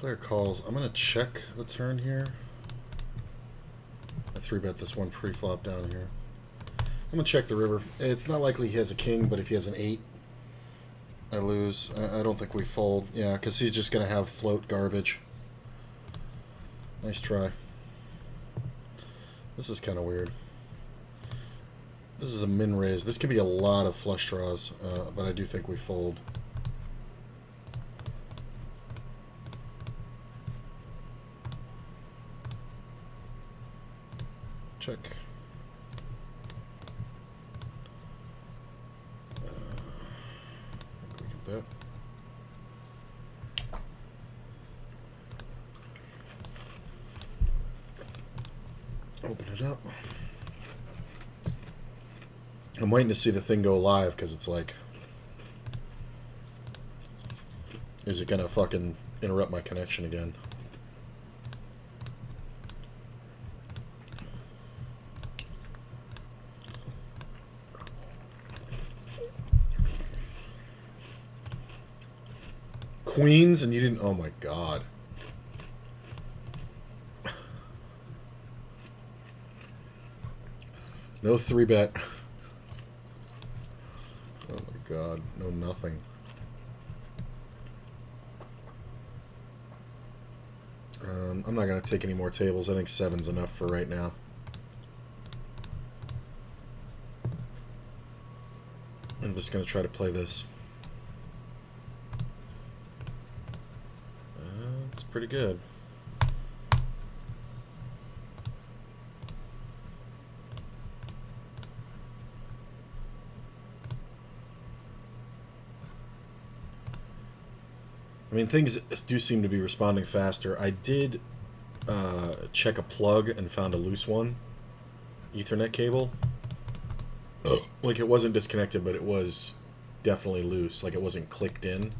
Player calls. I'm going to check the turn here. I 3-bet this one pre-flop down here. I'm going to check the river. It's not likely he has a king, but if he has an 8, I lose. I don't think we fold. Yeah, because he's just going to have float garbage. Nice try. This is kind of weird. This is a min raise. This could be a lot of flush draws, but I do think we fold. Check. I think we can bet. Open it up. I'm waiting to see the thing go live because it's like, is it gonna fucking interrupt my connection again? Queens and you didn't. Oh my god. No 3-bet. Oh my god. No nothing. I'm not going to take any more tables. I think 7's enough for right now. I'm just going to try to play this. It's pretty good. I mean, things do seem to be responding faster. I did check a plug and found a loose one. Ethernet cable. Like, it wasn't disconnected, but it was definitely loose. Like, it wasn't clicked in.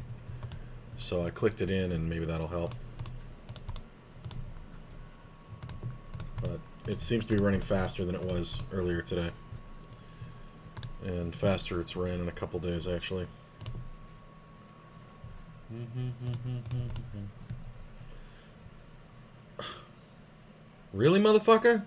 So I clicked it in, and maybe that'll help. But it seems to be running faster than it was earlier today. And faster it's ran in a couple days, actually. Really, motherfucker?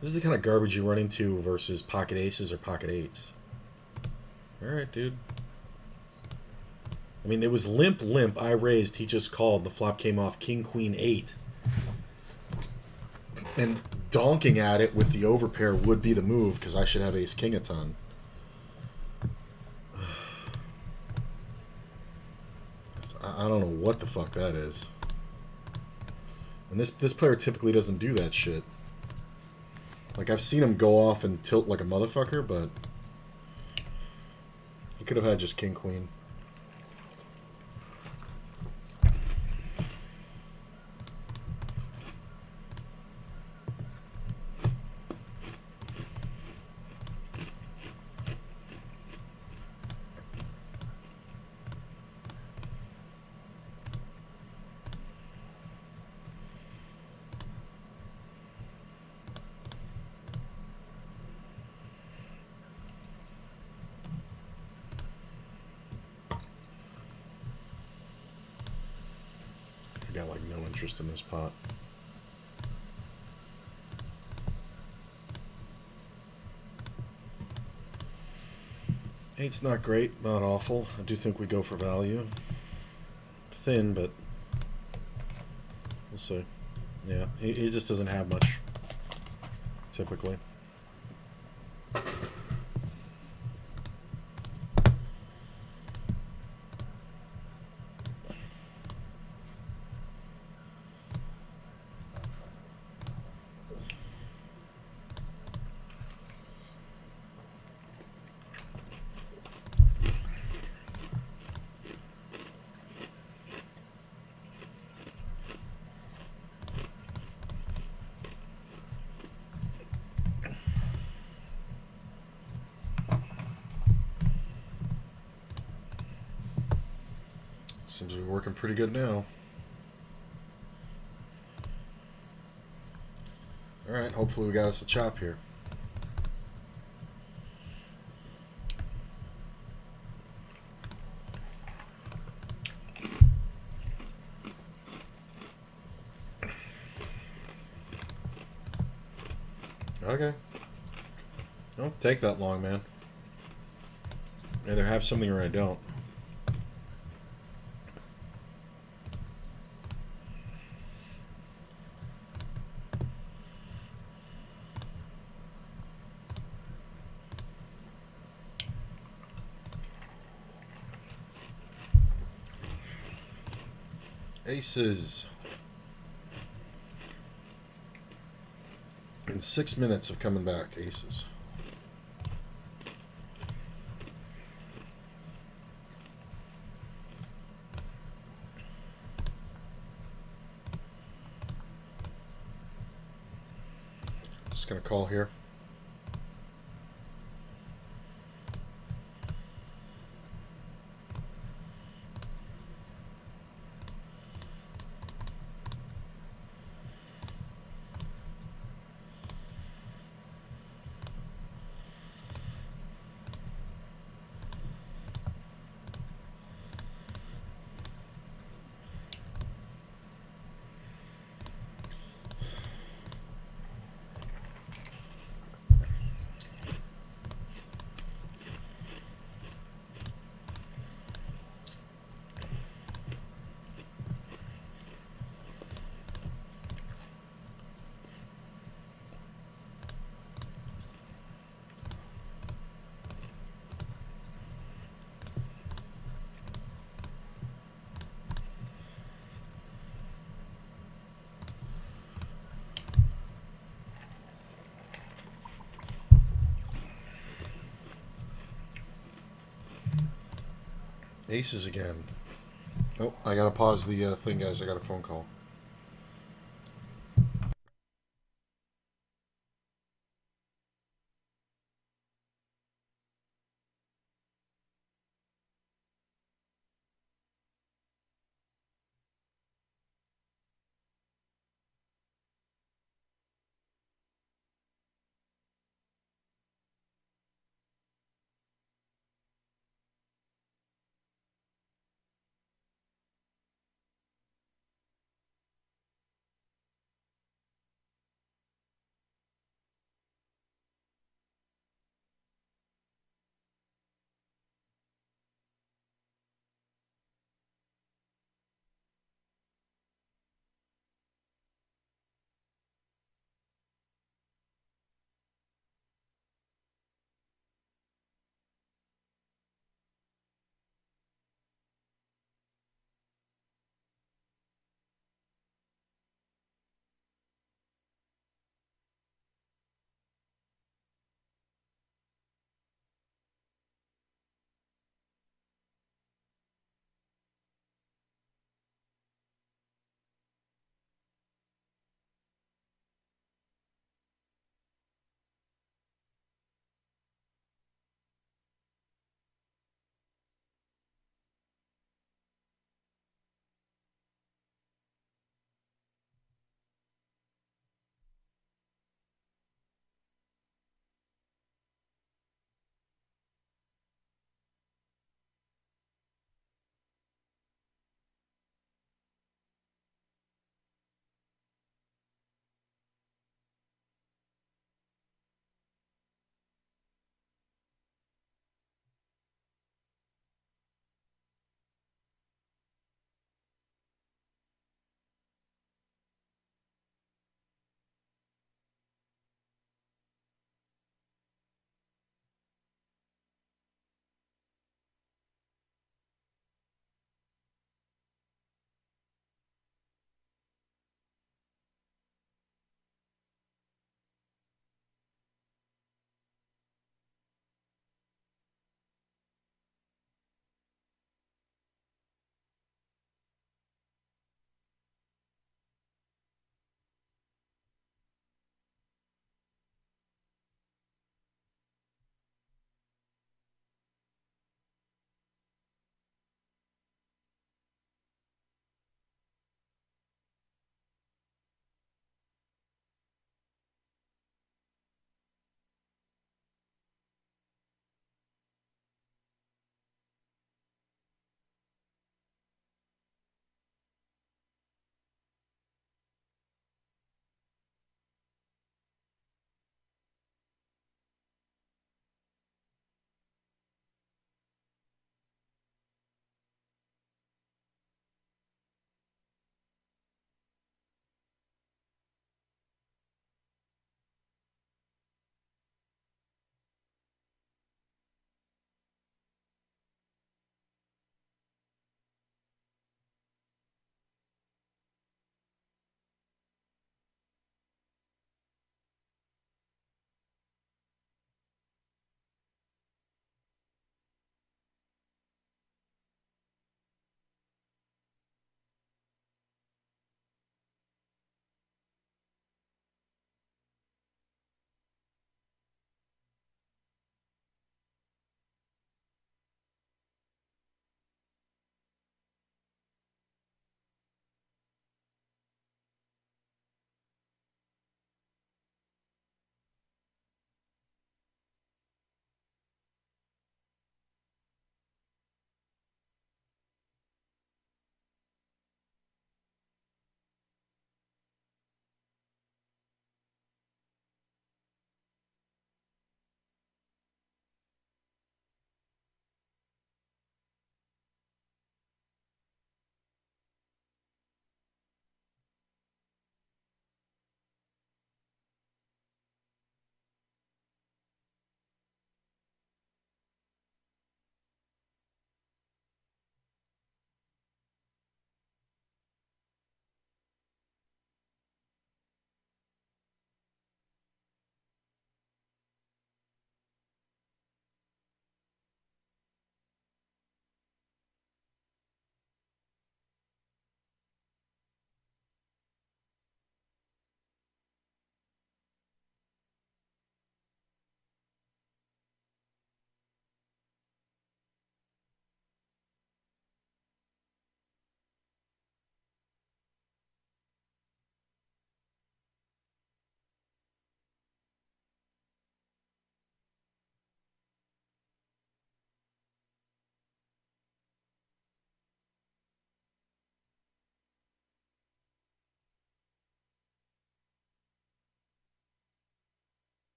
This is the kind of garbage you run into versus pocket aces or pocket 8s. Alright, dude. I mean, it was limp. I raised. He just called. The flop came off king, queen, 8. And donking at it with the overpair would be the move, because I should have ace king a ton. I don't know what the fuck that is. And this player typically doesn't do that shit. Like, I've seen him go off and tilt like a motherfucker, but he could have had just king, queen. Got like no interest in this pot. Eight's not great, not awful. I do think we go for value. Thin, but we'll see. Yeah, he just doesn't have much, typically. Seems to be working pretty good now. Alright, hopefully we got us a chop here. Okay. Don't take that long, man. I either have something or I don't. Aces. In 6 minutes of coming back, aces. Just gonna call here. Aces again. Oh, I gotta pause the thing, guys. I got a phone call.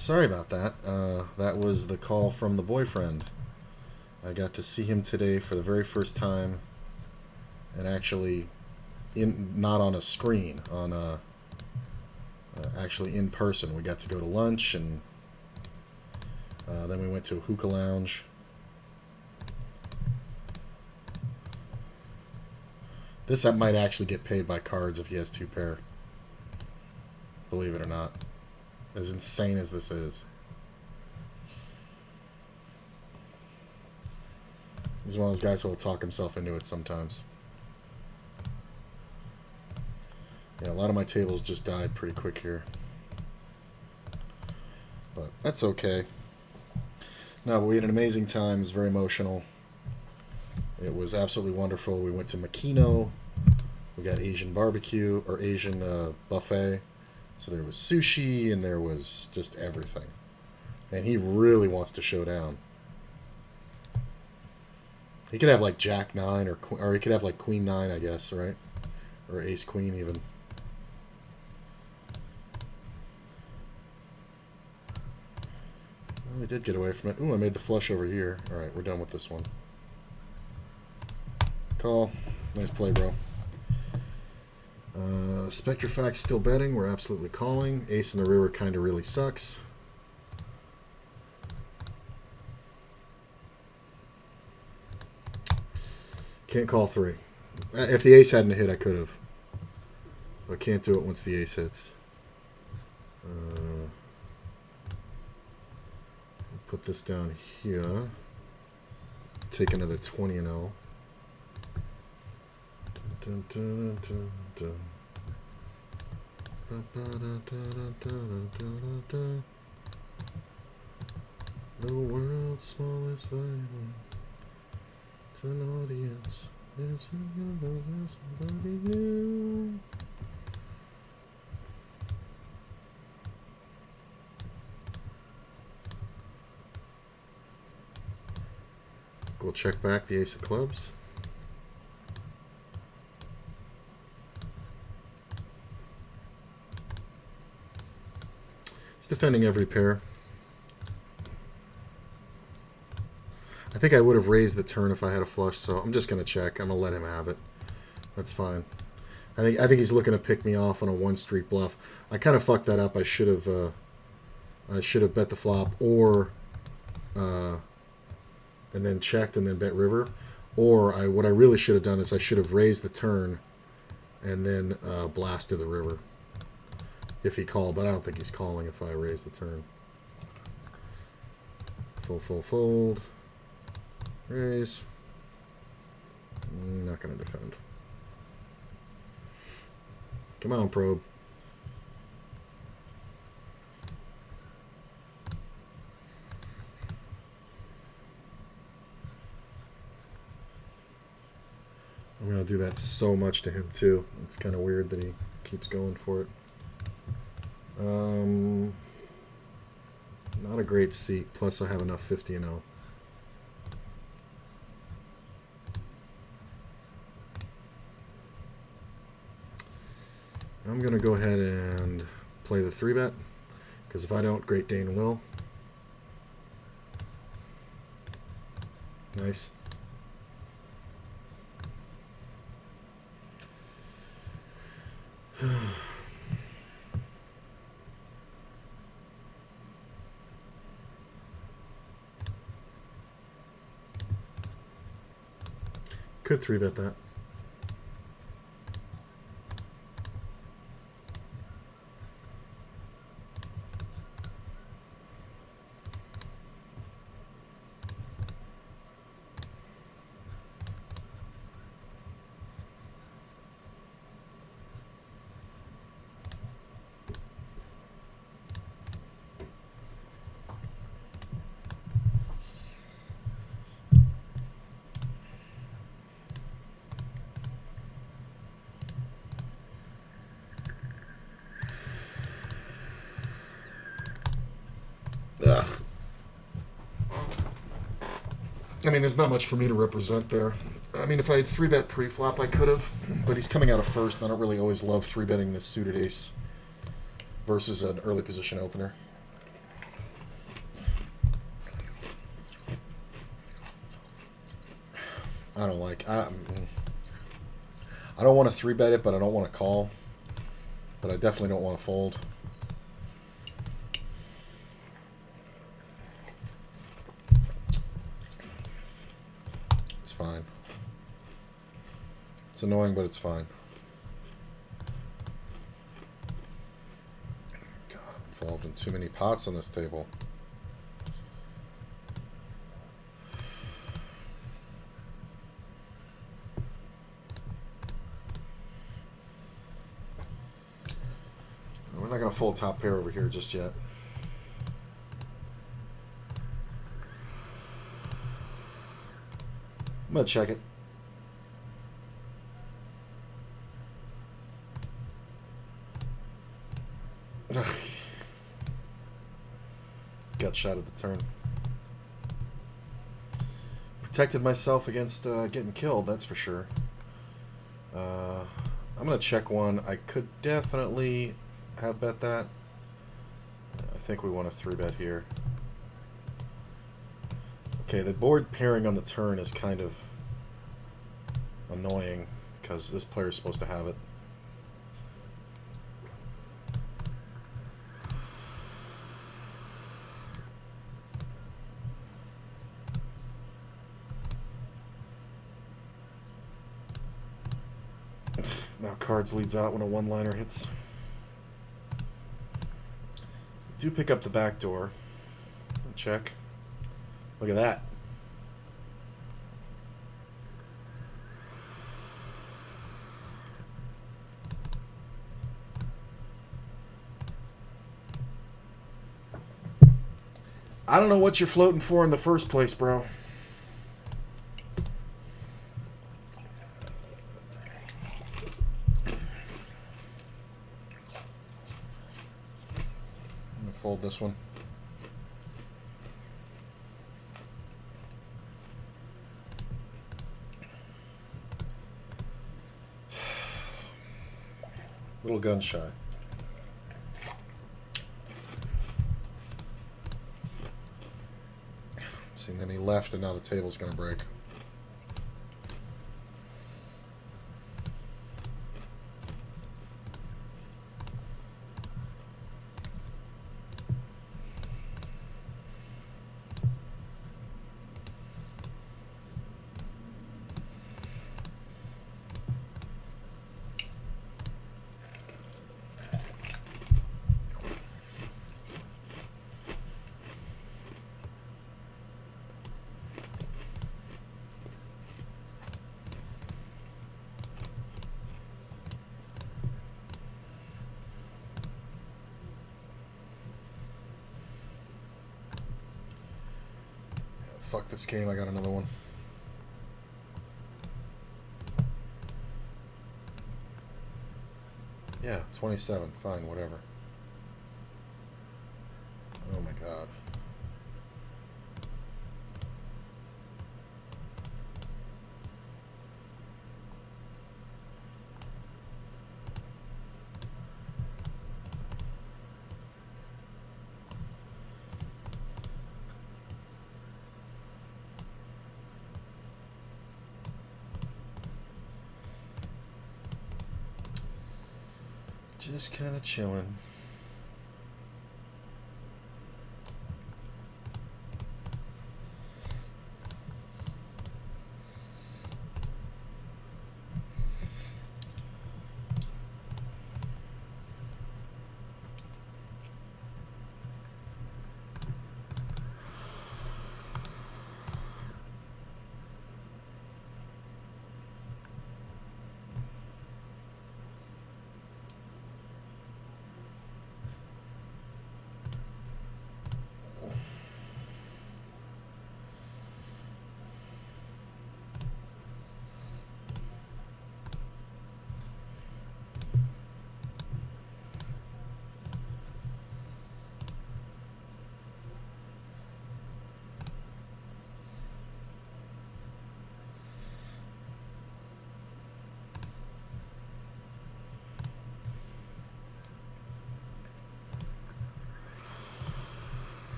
Sorry about that. That was the call from the boyfriend. I got to see him today for the very first time, and actually, not on a screen, on actually in person. We got to go to lunch, and then we went to a hookah lounge. This I might actually get paid by cards if he has 2 pair. Believe it or not. As insane as this is. He's one of those guys who will talk himself into it sometimes. Yeah, a lot of my tables just died pretty quick here. But that's okay. No, but we had an amazing time. It was very emotional. It was absolutely wonderful. We went to Makino. We got Asian barbecue, or Asian buffet. So there was sushi, and there was just everything. And he really wants to show down. He could have like Jack 9, or he could have like Queen 9, I guess, right? Or Ace Queen even. Well, he did get away from it. Ooh, I made the flush over here. Alright, we're done with this one. Call. Nice play, bro. Spectrofact's still betting. We're absolutely calling. Ace in the river kind of really sucks. Can't call 3. If the ace hadn't hit, I could have. But can't do it once the ace hits. Put this down here. Take another 20 and 0. Dun, dun, dun, dun. The world's smallest violin. It's an audience. It's somebody new. We'll check back the ace of clubs. Defending every pair. I think I would have raised the turn if I had a flush, so I'm just going to check. I'm going to let him have it. That's fine. I think he's looking to pick me off on a 1-street bluff. I kind of fucked that up. I should have bet the flop, or and then checked and then bet river. Or what I really should have done is I should have raised the turn and then blasted the river. If he called, but I don't think he's calling if I raise the turn. Fold. Raise. Not going to defend. Come on, probe. I'm going to do that so much to him, too. It's kind of weird that he keeps going for it. Not a great seat, plus I have enough 50 and 0. I'm going to go ahead and play the 3-bet, because if I don't, Great Dane will. Nice. Could 3-bet that. Ugh. I mean, there's not much for me to represent there. I mean, if I had 3-bet pre-flop, I could have, but he's coming out of first, and I don't really always love 3-betting this suited ace versus an early position opener. I don't like. I don't want to 3-bet it, but I don't want to call. But I definitely don't want to fold. It's fine. It's annoying, but it's fine. God, I'm involved in too many pots on this table. We're not going to fold top pair over here just yet. I'm going to check it. Got shot at the turn. Protected myself against getting killed, that's for sure. I'm going to check one. I could definitely have bet that. I think we want to 3-bet here. Okay, the board pairing on the turn is kind of annoying because this player is supposed to have it. Now cards leads out when a one-liner hits. Do pick up the back door. Check. Look at that. I don't know what you're floating for in the first place, bro. I'm gonna fold this one. Little gun shy. See, then he left, and now the table's gonna break. Fuck this game, I got another one. Yeah, 27, fine, whatever. Oh my god. Just kind of chilling.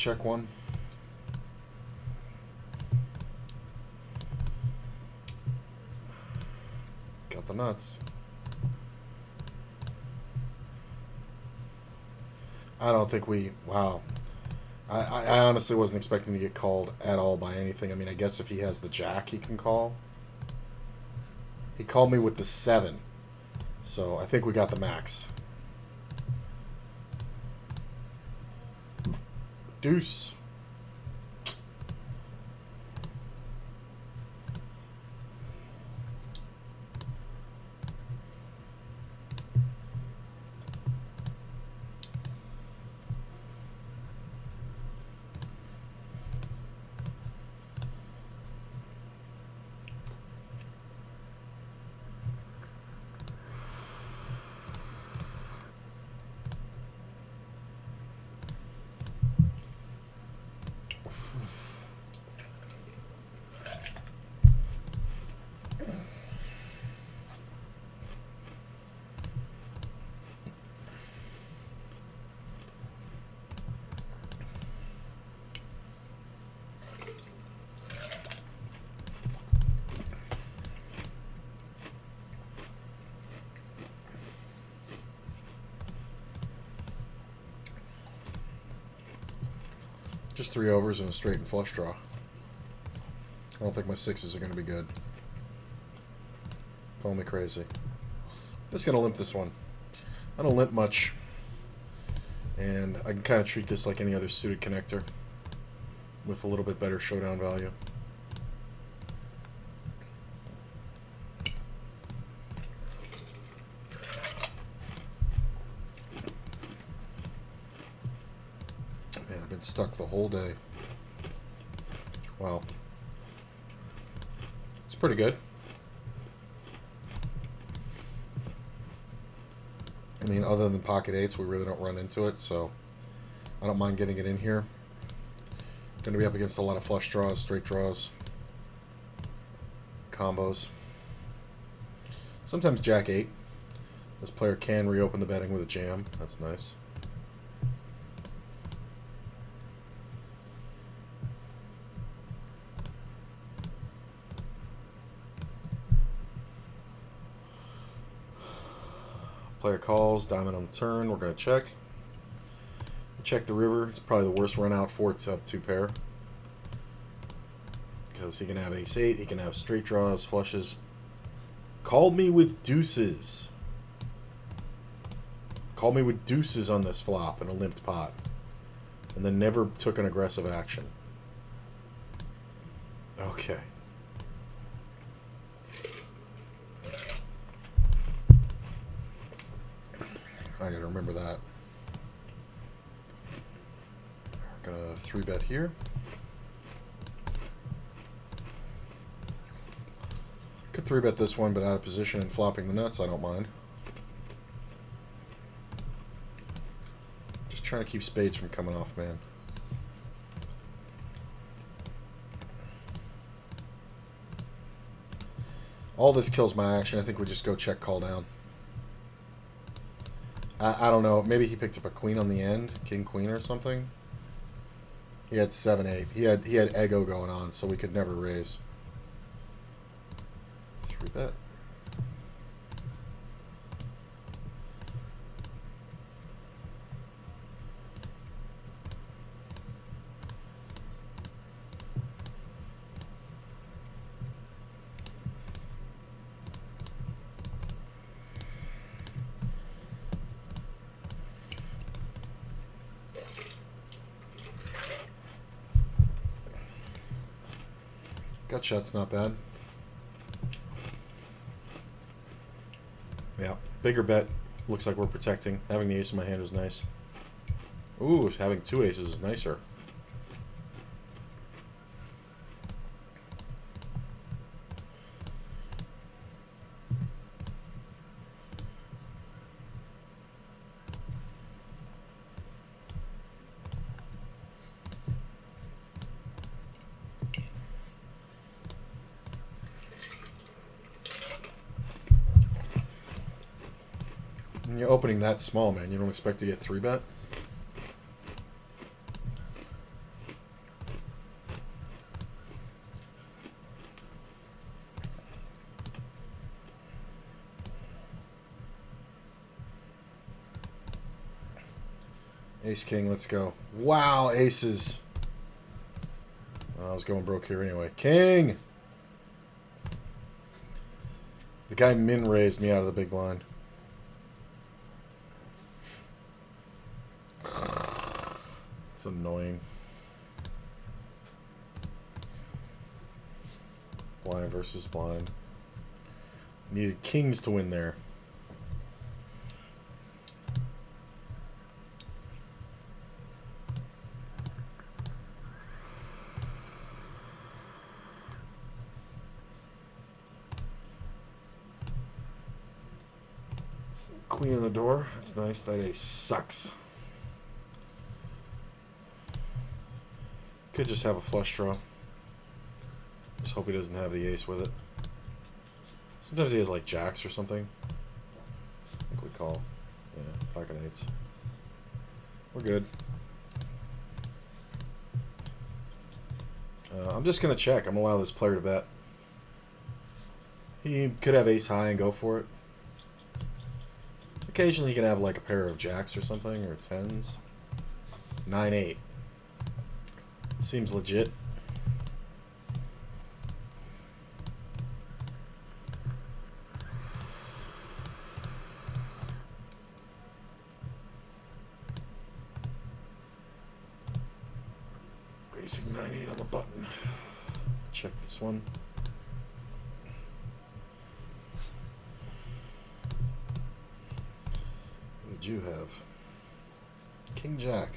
check one. Got the nuts. I don't think we... Wow. I honestly wasn't expecting to get called at all by anything. I mean, I guess if he has the jack, he can call. He called me with the 7. So I think we got the max. Deuce. Just 3 overs and a straight and flush draw. I don't think my 6s are going to be good. Call me crazy. Just going to limp this one. I don't limp much. And I can kind of treat this like any other suited connector with a little bit better showdown value. Man, I've been stuck the whole day. Wow. It's pretty good. I mean, other than pocket 8s, we really don't run into it, so I don't mind getting it in here. Going to be up against a lot of flush draws, straight draws, combos. Sometimes Jack 8. This player can reopen the betting with a jam. That's nice. Player calls, diamond on the turn. We're going to check. Check the river. It's probably the worst run out for top 2 pair. Because he can have ace 8, he can have straight draws, flushes. Called me with deuces. Called me with deuces on this flop in a limped pot. And then never took an aggressive action. Okay. I gotta remember that. We're gonna 3-bet here. Could 3-bet this one, but out of position and flopping the nuts, I don't mind. Just trying to keep spades from coming off, man. All this kills my action. I think we just go check, call down. I don't know. Maybe he picked up a queen on the end, king queen or something. He had 7-8. He had ego going on, so we could never raise. 3-bet. Gut shot's not bad. Yeah, bigger bet. Looks like we're protecting. Having the ace in my hand is nice. Ooh, having 2 aces is nicer. When you're opening that small, man, you don't expect to get 3-bet? Ace king, let's go. Wow, aces. I was going broke here anyway. King! The guy min raised me out of the big blind. It's annoying. Blind versus blind. Needed kings to win there. Queen on the door. That's nice. That ace sucks. Could just have a flush draw. Just hope he doesn't have the ace with it. Sometimes he has like jacks or something. I think we call. Yeah, pocket eights. We're good. I'm just going to check. I'm going to allow this player to bet. He could have ace high and go for it. Occasionally he can have like a pair of jacks or something, or tens. 9-8. Seems legit. Basic 9-8 on the button. Check this one. What did you have? King Jack.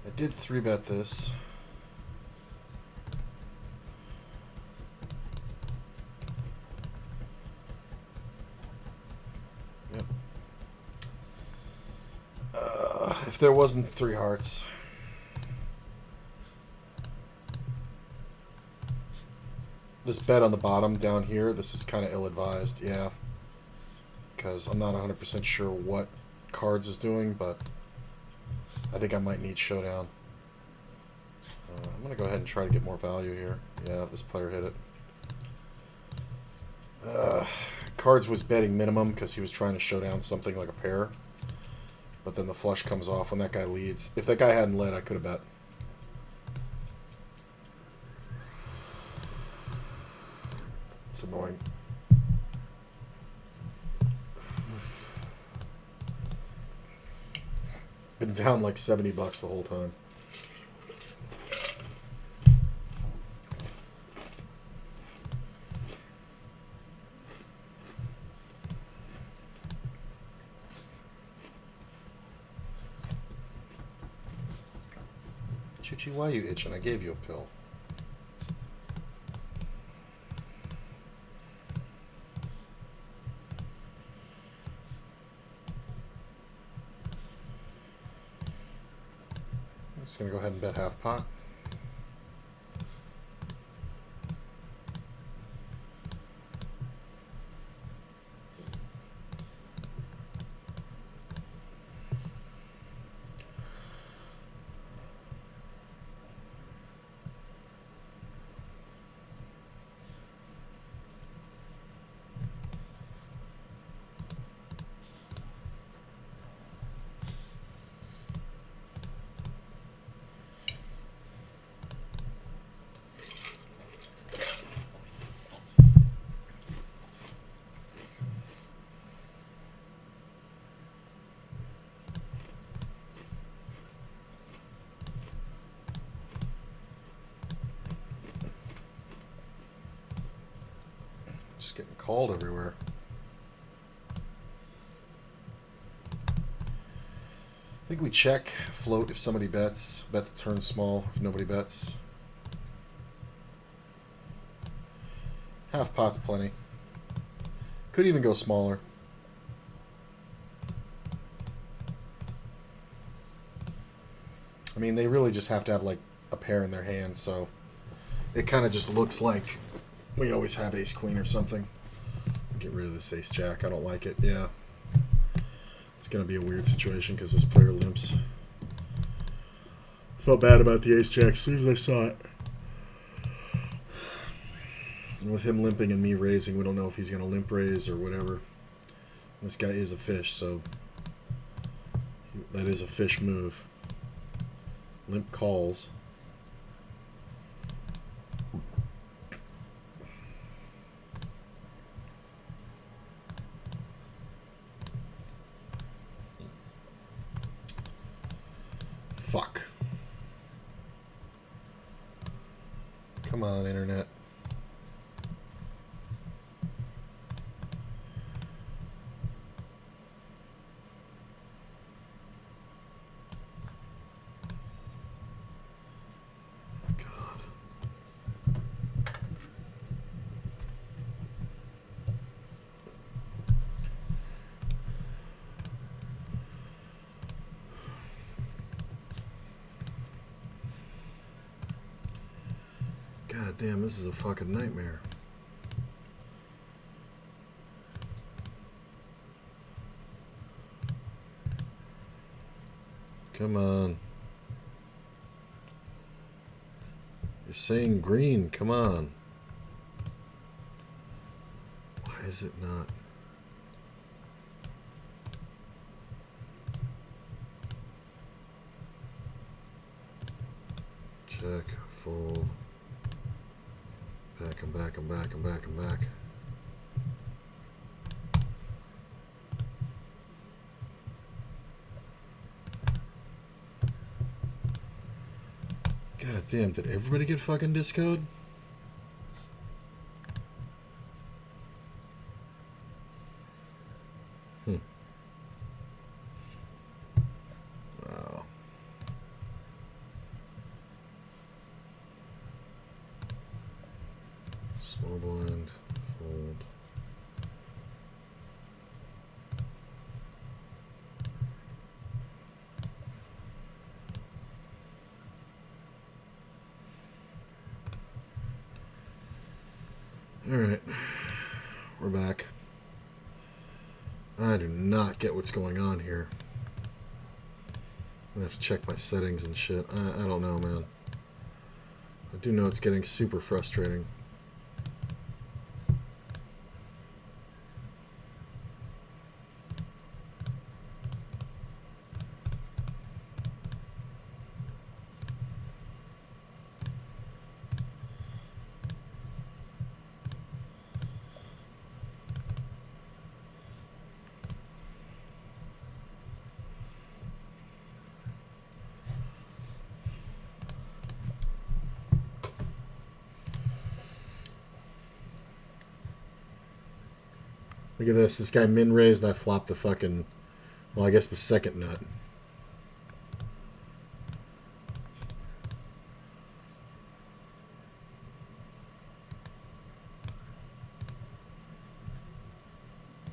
I did 3-bet this. Yep. If there wasn't 3 hearts. This bet on the bottom down here, this is kind of ill-advised, yeah. Because I'm not 100% sure what cards is doing, but I think I might need showdown. I'm going to go ahead and try to get more value here. Yeah, this player hit it. Cards was betting minimum because he was trying to show down something like a pair. But then the flush comes off when that guy leads. If that guy hadn't led, I could have bet. It's annoying. Been down like $70 the whole time. Chuchi, why are you itching? I gave you a pill. Just going to go ahead and bet half pot. Just getting called everywhere. I think we check, float if somebody bets, bet the turn small if nobody bets. Half pot's plenty. Could even go smaller. I mean, they really just have to have like a pair in their hand, so it kind of just looks like we always have ace queen or something. Get rid of this ace jack. I don't like it. Yeah. It's going to be a weird situation because this player limps. Felt bad about the ace jack as soon as I saw it. And with him limping and me raising, we don't know if he's going to limp raise or whatever. This guy is a fish, so that is a fish move. Limp calls. Fuck. Come on, internet. God damn, this is a fucking nightmare. Come on. You're saying green, come on. Why is it not? Check, fold. Back and back and back and back and back. God damn, did everybody get fucking discode? Wow. Small blind, fold. Alright, we're back. I do not get what's going on here. I'm gonna have to check my settings and shit. I don't know, man. I do know it's getting super frustrating. Look at this. This guy min raised and I flopped the fucking, well, I guess the second nut.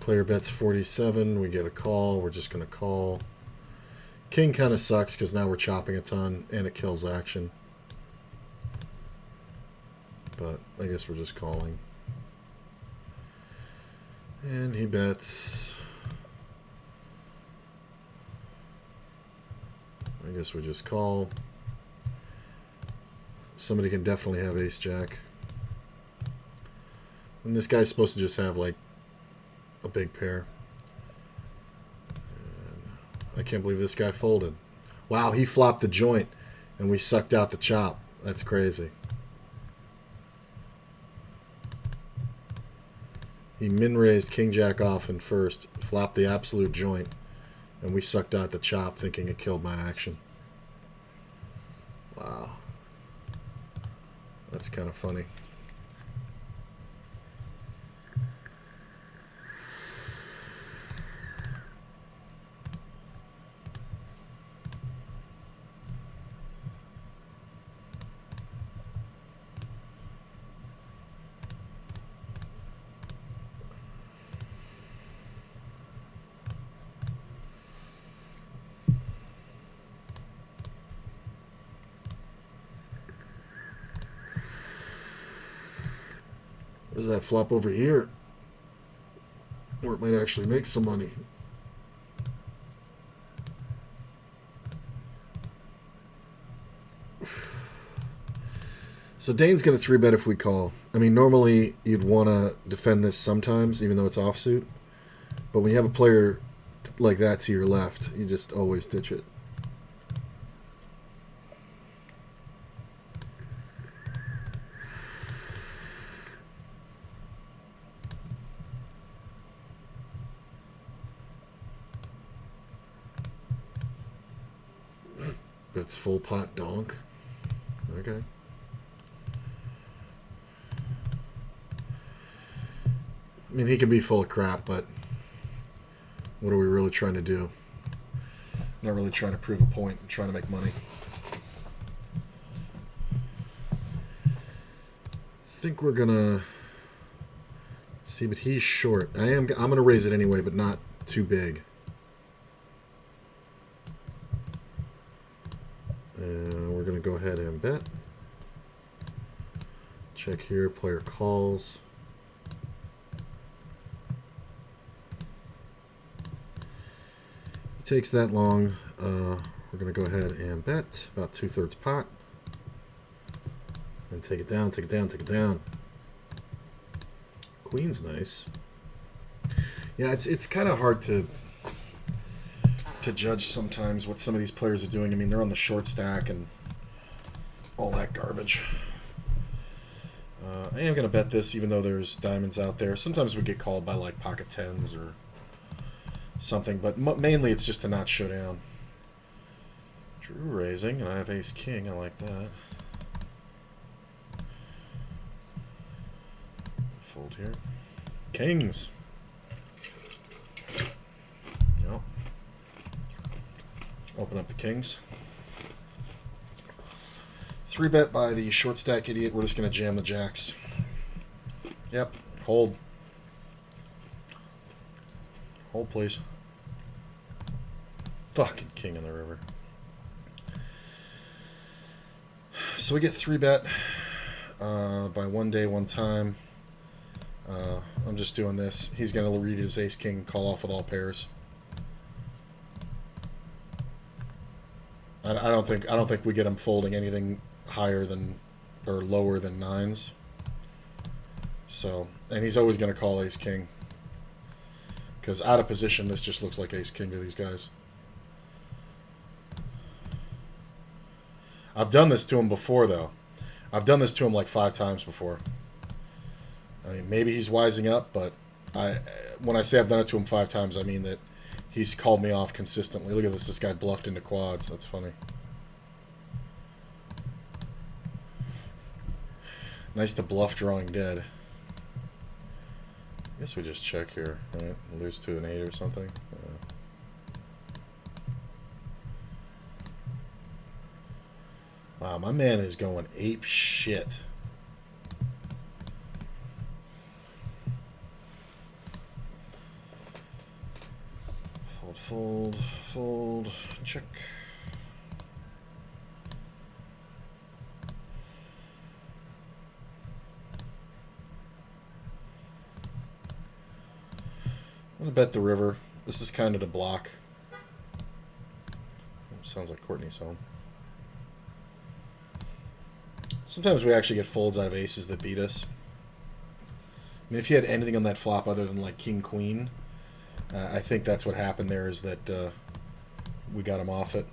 Player bets 47. We get a call. We're just going to call. King kind of sucks because now we're chopping a ton and it kills action. But I guess we're just calling. And he bets. I guess we just call. Somebody can definitely have ace-jack. And this guy's supposed to just have, like, a big pair. And I can't believe this guy folded. Wow, he flopped the joint, and we sucked out the chop. That's crazy. He min-raised king-jack off in first, flopped the absolute joint, and we sucked out the chop thinking it killed my action. Wow. That's kind of funny. What does that flop over here? Where it might actually make some money. So Dane's going to 3-bet if we call. I mean, normally you'd want to defend this sometimes, even though it's offsuit. But when you have a player like that to your left, you just always ditch it. That's full pot donk. Okay. I mean, he can be full of crap, but what are we really trying to do? Not really trying to prove a point. I'm trying to make money. I think we're gonna see, but he's short. I'm gonna raise it anyway, but not too big. We're going to go ahead and bet. Check here, player calls. It takes that long. We're going to go ahead and bet about 2/3 pot. And take it down, take it down, take it down. Queen's nice. Yeah, it's kind of hard to judge sometimes what some of these players are doing. I mean, they're on the short stack and all that garbage. I am going to bet this, even though there's diamonds out there. Sometimes we get called by, like, pocket tens or something, but mainly it's just to not show down. Drew raising, and I have ace-king. I like that. Fold here. Kings. Yep. Open up the kings. 3-bet by the short stack idiot. We're just going to jam the jacks. Yep. Hold. Hold, please. Fucking king in the river. So we get 3-bet by 1 day, 1 time. I'm just doing this. He's going to read his ace-king, call off with all pairs. I don't think we get him folding anything higher than or lower than 9s. So, and he's always going to call ace-king. Because out of position, this just looks like ace-king to these guys. I've done this to him before, though. I've done this to him like 5 times before. I mean, maybe he's wising up, but when I say I've done it to him 5 times, I mean that he's called me off consistently. Look at this. This guy bluffed into quads. That's funny. Nice to bluff drawing dead. I guess we just check here, right? Lose to an 8 or something. Wow, my man is going ape shit. Fold, fold, Fold. Check. I'm going to bet the river. This is kind of the block. Sounds like Courtney's home. Sometimes we actually get folds out of aces that beat us. I mean, if you had anything on that flop other than like king queen, I think that's what happened there, is that we got him off it.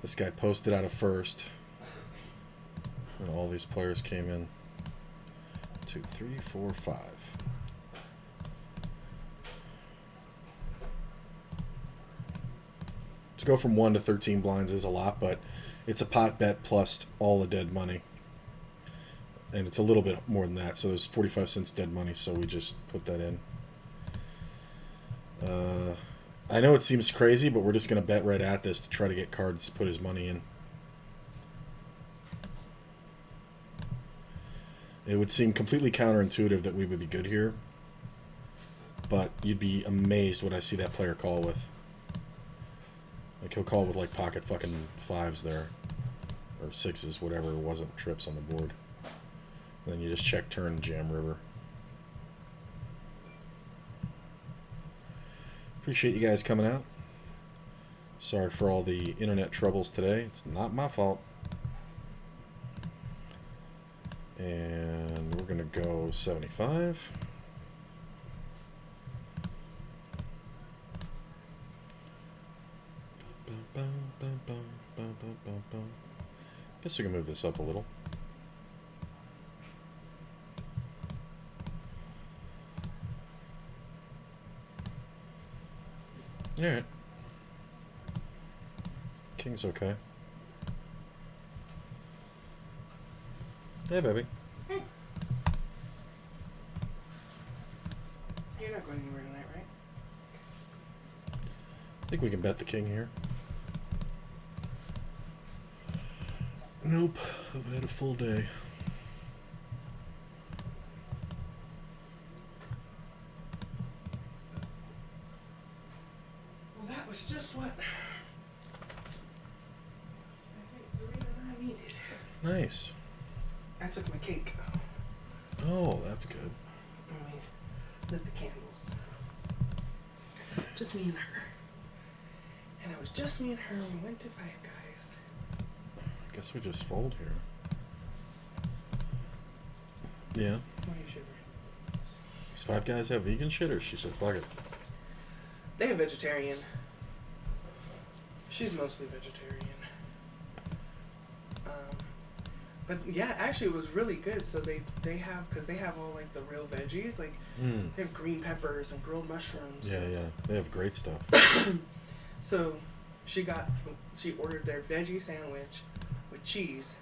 This guy posted out of first, and all these players came in. 2, 3, 4, 5. To go from 1 to 13 blinds is a lot, but it's a pot bet plus all the dead money. And it's a little bit more than that, so there's 45 cents dead money, so we just put that in. I know it seems crazy, but we're just going to bet right at this to try to get cards to put his money in. It would seem completely counterintuitive that we would be good here, but you'd be amazed what I see that player call with. Like, he'll call with, like, pocket fucking 5s there, or 6s, whatever, wasn't trips on the board. And then you just check turn, jam river. Appreciate you guys coming out. Sorry for all the internet troubles today. It's not my fault. And we're going to go 75. Guess we can move this up a little. Alright. King's okay. Hey, baby. Hey. You're not going anywhere tonight, right? I think we can bet the king here. Nope. I've had a full day. Was just what I think Zarina and I needed. Nice. I took my cake. Oh, that's good. And we lit the candles. Just me and her. And it was just me and her when we went to Five Guys. I guess we just fold here. Yeah. Why are you shivering? Does Five Guys have vegan shit, or she said fuck it? They have vegetarian. She's mostly vegetarian. But yeah, actually it was really good. So they have, because they have all like the real veggies, like they have green peppers and grilled mushrooms. Yeah, yeah, they have great stuff. So she ordered their veggie sandwich with cheese.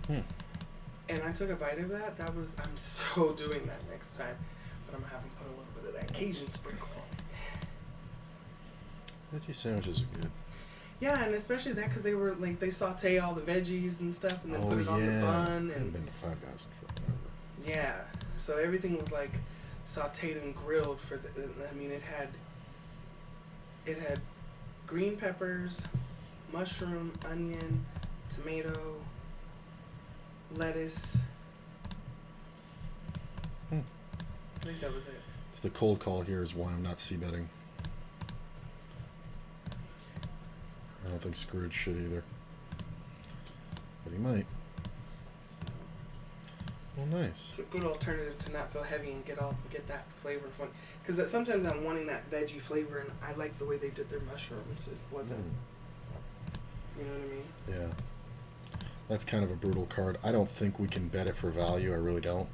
And I took a bite of that. I'm so doing that next time. But I'm gonna have them put a little bit of that Cajun sprinkle on it. Veggie sandwiches are good. Yeah, and especially that because they were like, they saute all the veggies and stuff and then put it on the bun. I haven't been to Five Guys in forever. Yeah, so everything was like sauteed and grilled I mean, it had green peppers, mushroom, onion, tomato, lettuce. I think that was it. It's the cold call here is why I'm not c-betting. I don't think Scrooge should either. But he might. Well, nice. It's a good alternative to not feel heavy and get that flavor from. Because sometimes I'm wanting that veggie flavor, and I like the way they did their mushrooms. It wasn't. You know what I mean? Yeah. That's kind of a brutal card. I don't think we can bet it for value. I really don't.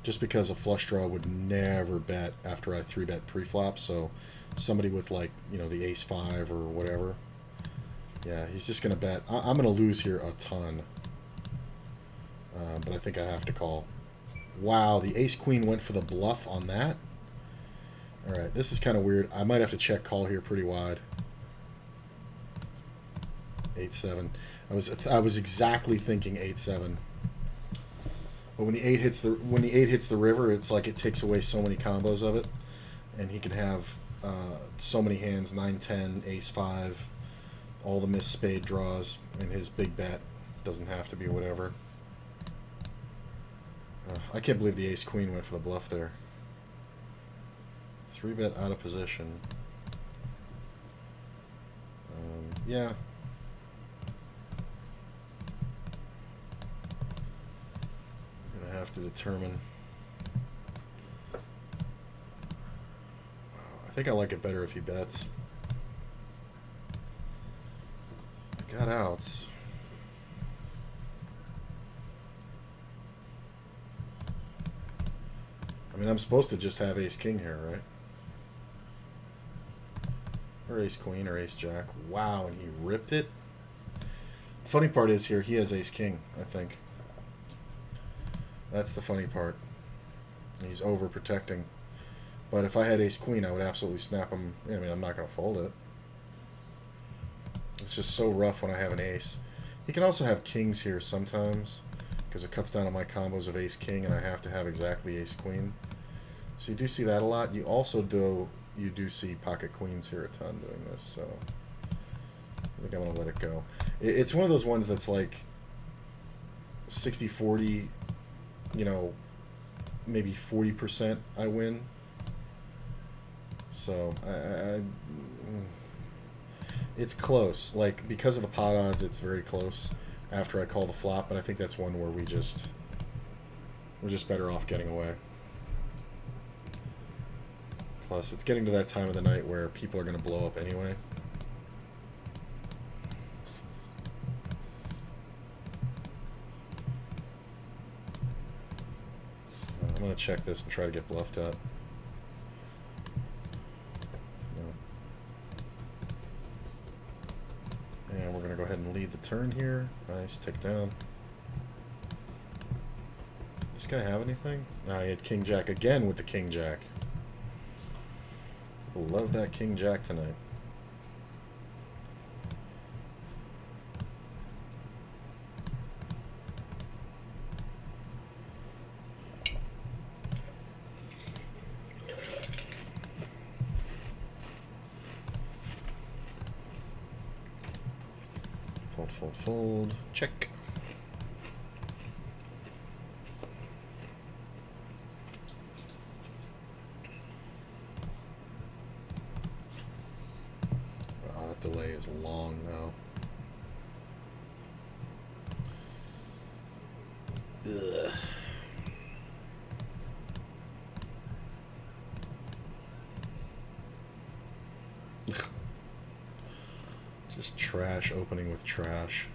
just because a flush draw would never bet after I 3-bet pre-flop. So somebody with, like, you know, the ace-5 or whatever, yeah, he's just going to bet. I'm going to lose here a ton. But I think I have to call. Wow, the ace-queen went for the bluff on that. All right, this is kind of weird. I might have to check call here pretty wide. 8-7. I was exactly thinking 8-7. But when the 8 hits the river, it's like it takes away so many combos of it, and he can have so many hands, 9-10, ace-5, all the missed spade draws, and his big bet doesn't have to be whatever. I can't believe the ace-queen went for the bluff there. 3-bet out of position. Yeah. I'm going to have to determine. I think I like it better if he bets. I got outs. I mean, I'm supposed to just have ace-king here, right? Or ace-queen or ace-jack. Wow, and he ripped it? The funny part is here, he has ace-king, I think. That's the funny part. He's overprotecting. But if I had ace-queen, I would absolutely snap him. I mean, I'm not going to fold it. It's just so rough when I have an ace. He can also have kings here sometimes, because it cuts down on my combos of ace-king, and I have to have exactly ace-queen. So you do see that a lot. You also do see pocket queens here a ton doing this, so I think I'm going to let it go. It's one of those ones that's like 60-40, you know, maybe 40% I win. So it's close. Like, because of the pot odds, it's very close after I call the flop, but I think that's one where we're just better off getting away. Plus, it's getting to that time of the night where people are going to blow up anyway. I'm going to check this and try to get bluffed up. No. And we're going to go ahead and lead the turn here. Nice, tick down. Does this guy have anything? Nah, he had king-jack again with the king-jack. Love that king-jack tonight. Fold, fold, fold. Check. Delay is long now. Ugh. Just trash opening with trash.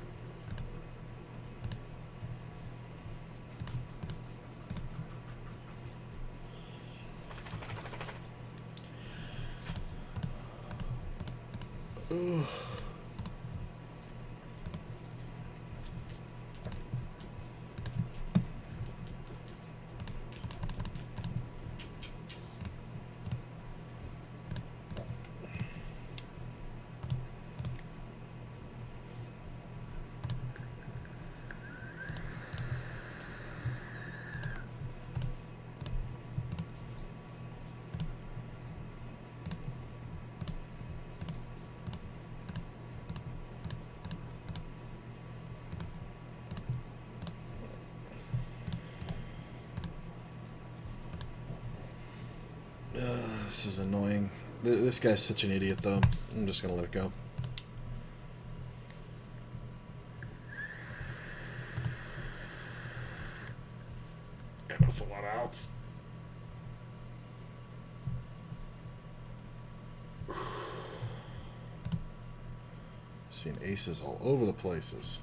Ugh. This is annoying. This guy's such an idiot, though. I'm just gonna let it go. That's a lot of outs. Seeing aces all over the places.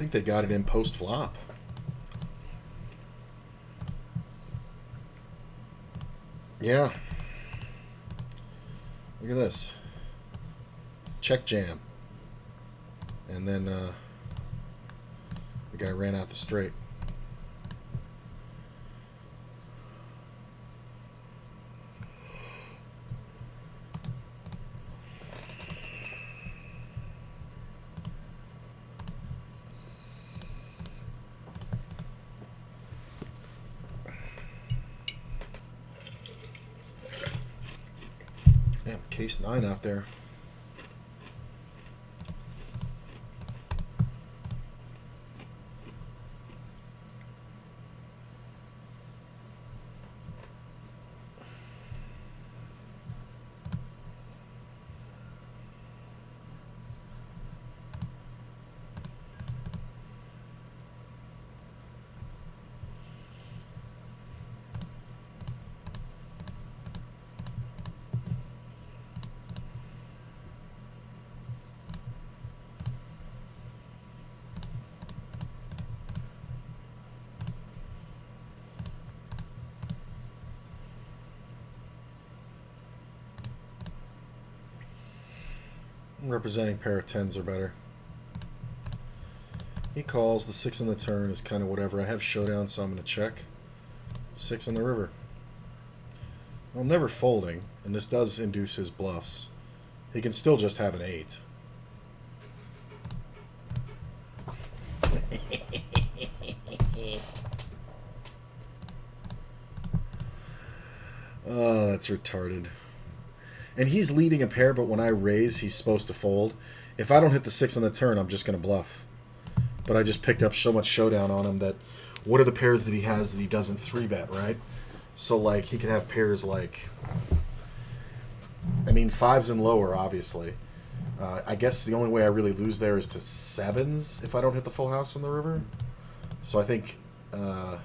think they got it in post-flop. Yeah. Look at this. Check jam. And then the guy ran out the straight. Damn, case 9 out there. Representing pair of 10s are better. He calls. The 6 on the turn is kind of whatever. I have showdown, so I'm going to check. 6 on the river. Well, I'm never folding, and this does induce his bluffs. He can still just have an 8. Oh, that's retarded. And he's leading a pair, but when I raise, he's supposed to fold. If I don't hit the 6 on the turn, I'm just going to bluff. But I just picked up so much showdown on him that what are the pairs that he has that he doesn't 3-bet, right? So, like, he could have pairs like... I mean, 5s and lower, obviously. I guess the only way I really lose there is to 7s if I don't hit the full house on the river. So I think... I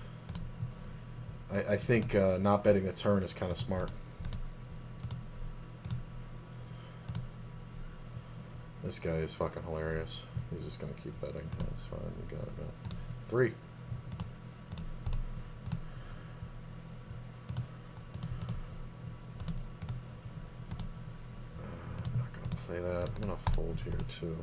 think not betting the turn is kind of smart. This guy is fucking hilarious. He's just gonna keep betting. That's fine. We got it now. 3. I'm not gonna play that. I'm gonna fold here too.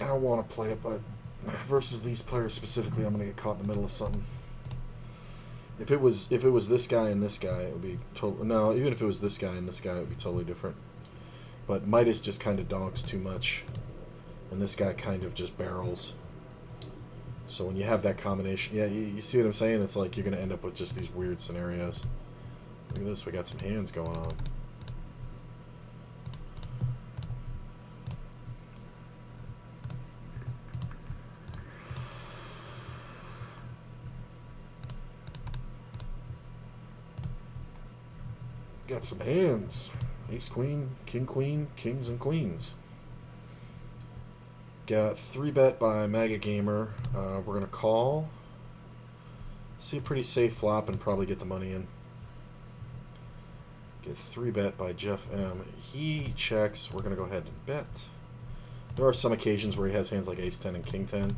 I don't want to play it, but versus these players specifically, I'm gonna get caught in the middle of something. If it was this guy and this guy, it would be total. No, even if it was this guy and this guy, it would be totally different. But Midas just kind of donks too much, and this guy kind of just barrels. So when you have that combination, yeah, you see what I'm saying? It's like you're gonna end up with just these weird scenarios. Look at this, we got some hands going on. Got some hands. Ace, queen, king, kings, and queens. Got 3-bet by Maga Gamer. We're going to call. See a pretty safe flop and probably get the money in. Get 3-bet by Jeff M. He checks. We're going to go ahead and bet. There are some occasions where he has hands like Ace 10 and King 10.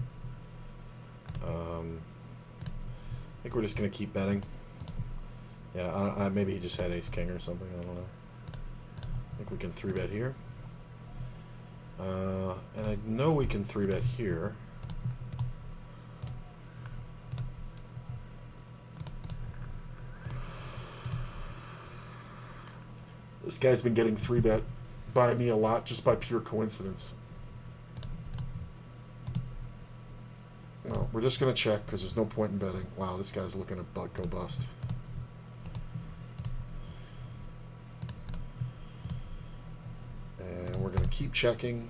I think we're just going to keep betting. Yeah, maybe he just had Ace King or something. I don't know. I think we can 3-bet here. And I know we can 3-bet here. This guy's been getting 3-bet by me a lot just by pure coincidence. No, we're just going to check because there's no point in betting. Wow, this guy's looking to go bust. And we're going to keep checking.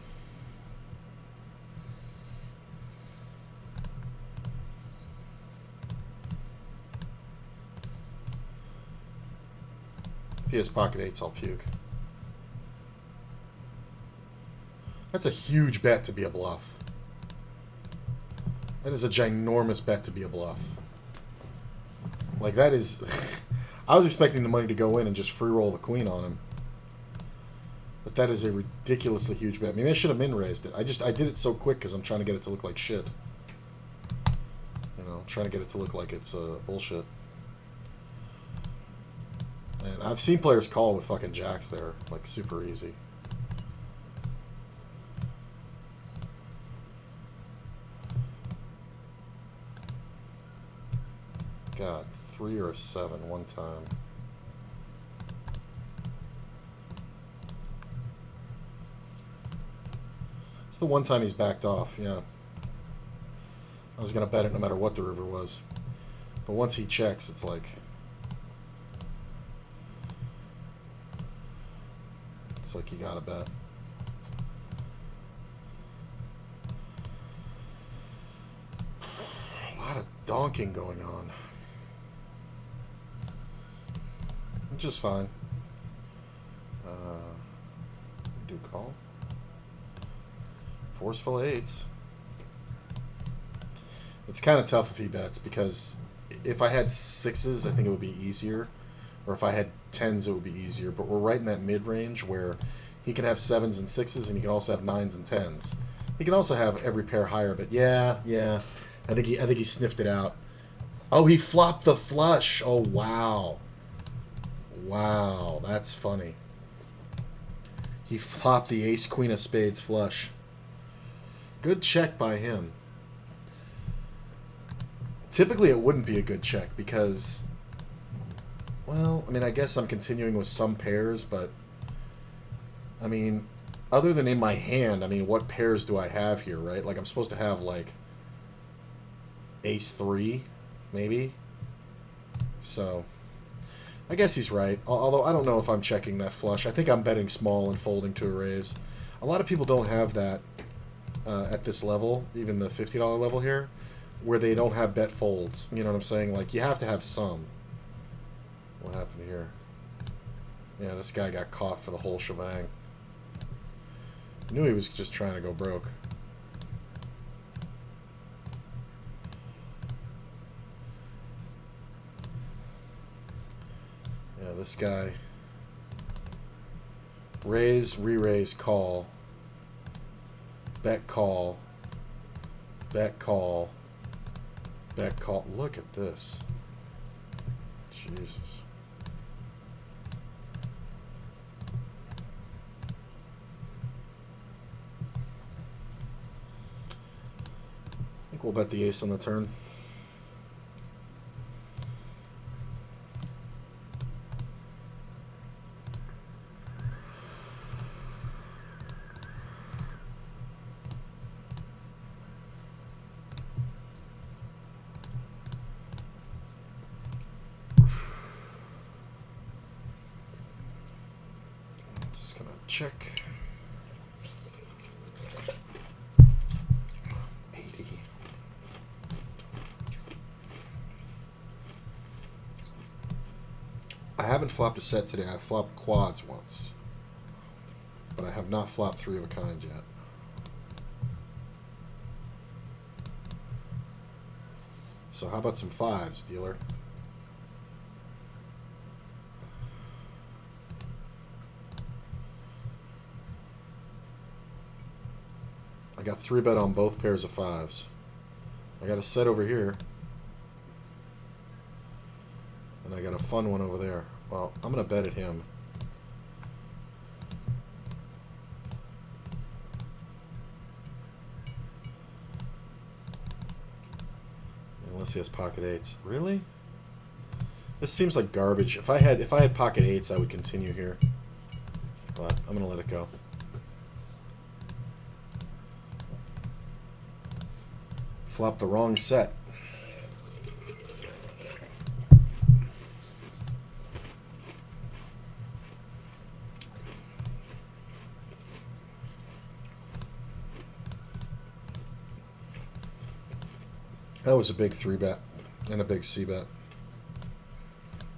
If he has pocket 8s, I'll puke. That's a huge bet to be a bluff. That is a ginormous bet to be a bluff. Like, that is... I was expecting the money to go in and just free roll the queen on him. But that is a ridiculously huge bet. Maybe I should have min-raised it. I did it so quick because I'm trying to get it to look like shit. You know, trying to get it to look like it's bullshit. And I've seen players call with fucking jacks there. Like, super easy. God, 3 or a 7 one time. It's the one time he's backed off, yeah. I was going to bet it no matter what the river was. But once he checks, it's like... It's like you gotta bet. A lot of donking going on. Which is fine. Do call. Forceful 8s. It's kind of tough if he bets, because if I had 6s, I think it would be easier. Or if I had 10s, it would be easier. But we're right in that mid-range where he can have 7s and 6s, and he can also have 9s and 10s. He can also have every pair higher, but yeah. I think he sniffed it out. Oh, he flopped the flush. Oh, wow. Wow, that's funny. He flopped the ace queen of spades flush. Good check by him. Typically, it wouldn't be a good check because... Well, I mean, I guess I'm continuing with some pairs, but... I mean, other than in my hand, I mean, what pairs do I have here, right? Like, I'm supposed to have, like... Ace 3, maybe? So... I guess he's right, although I don't know if I'm checking that flush. I think I'm betting small and folding to a raise. A lot of people don't have that at this level, even the $50 level here, where they don't have bet folds. You know what I'm saying? Like, you have to have some. What happened here? Yeah, this guy got caught for the whole shebang. I knew he was just trying to go broke. Yeah, this guy. Raise, re-raise, call. Bet call. Bet call. Bet call. Look at this. Jesus. I think we'll bet the ace on the turn. Just gonna check. 80. I haven't flopped a set today. I've flopped quads once, but I have not flopped 3 of a kind yet. So how about some 5s, dealer? I got 3-bet on both pairs of 5s. I got a set over here. And I got a fun one over there. Well, I'm going to bet at him. Unless he has pocket 8s. Really? This seems like garbage. If I had pocket 8s, I would continue here. But I'm going to let it go. Flop the wrong set. That was a big 3-bet and a big C-bet.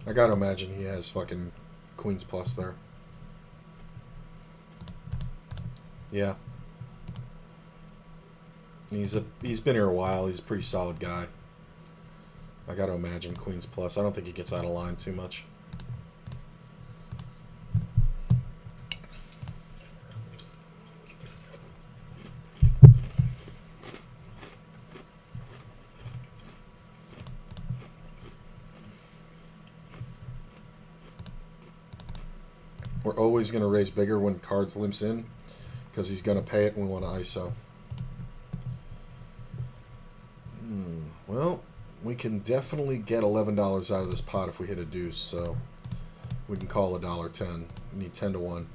I gotta imagine he has fucking Queens plus there. Yeah. He's been here a while. He's a pretty solid guy. I got to imagine Queens plus. I don't think he gets out of line too much. We're always going to raise bigger when cards limps in because he's going to pay it and we want to ISO. Well, we can definitely get $11 out of this pot if we hit a deuce, so we can call $1.10. We need 10 to 1.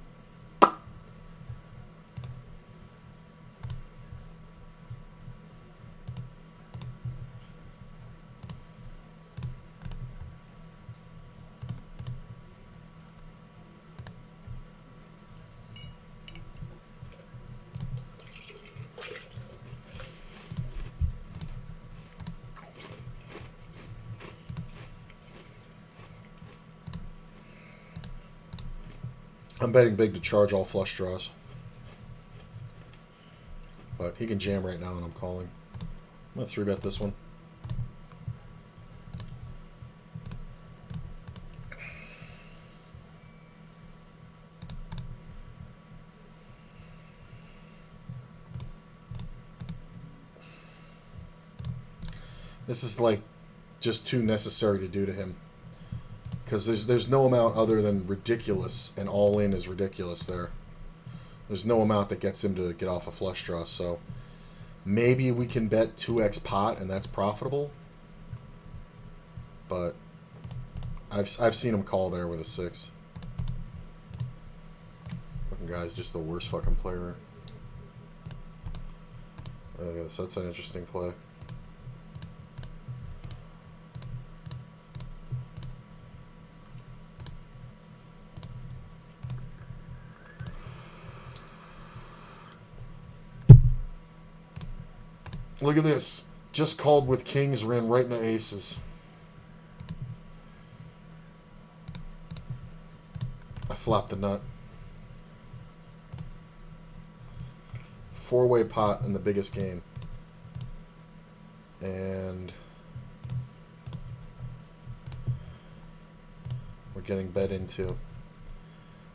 I'm betting big to charge all flush draws. But he can jam right now and I'm calling. I'm going to 3-bet this one. This is like just too necessary to do to him. Because there's no amount other than ridiculous, and all in is ridiculous there. There's no amount that gets him to get off a flush draw, so maybe we can bet 2x pot and that's profitable. But I've seen him call there with a 6. Fucking guy's just the worst fucking player. I guess that's an interesting play. Look at this. Just called with kings, ran right into aces. I flopped the nut. 4-way pot in the biggest game. And we're getting bet into.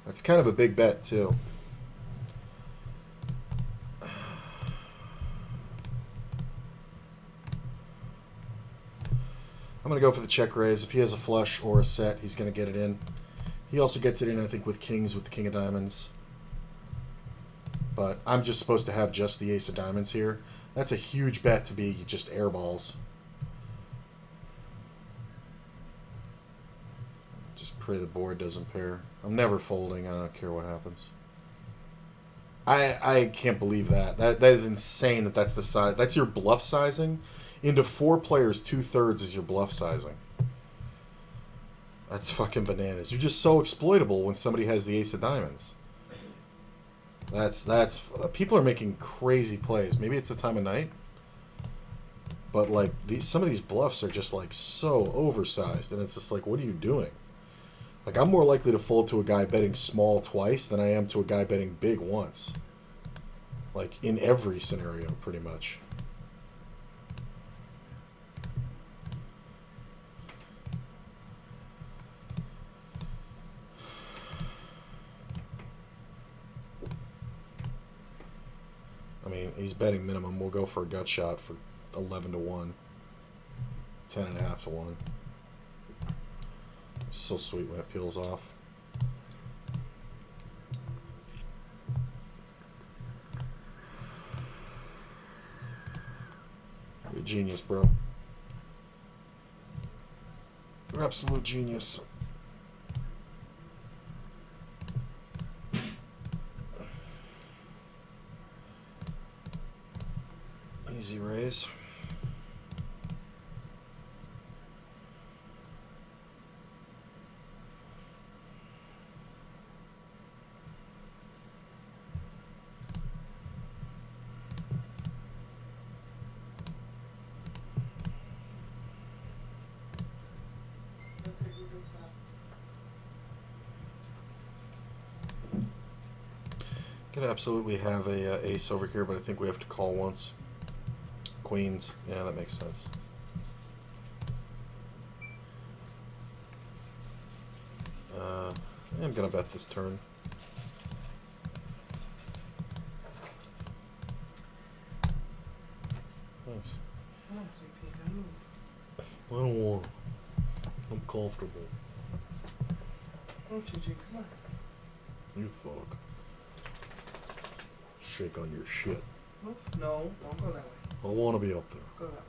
That's kind of a big bet, too. I'm going to go for the check raise. If he has a flush or a set, he's going to get it in. He also gets it in, I think, with kings, with the king of diamonds. But I'm just supposed to have just the ace of diamonds here. That's a huge bet to be just airballs. Just pray the board doesn't pair. I'm never folding. I don't care what happens. I can't believe that. That is insane that that's the size. That's your bluff sizing. Into 4 players, 2/3 is your bluff sizing. That's fucking bananas. You're just so exploitable when somebody has the ace of diamonds. That's people are making crazy plays. Maybe it's the time of night, but like some of these bluffs are just like so oversized, and it's just like, what are you doing? Like, I'm more likely to fold to a guy betting small twice than I am to a guy betting big once. Like in every scenario, pretty much. I mean, he's betting minimum. We'll go for a gut shot for 11 to 1. 10.5 to 1. It's so sweet when it peels off. You're a genius, bro. You're absolute genius. Easy raise. Could absolutely have a ace over here, but I think we have to call once. Queens. Yeah, that makes sense. I'm gonna bet this turn. Nice. Come on, sweet pea, gotta move. I don't want. I'm comfortable. Oh, Gigi, come on. You thug. Shake on your shit. Move. No, don't go that way. I want to be up there. Go that way.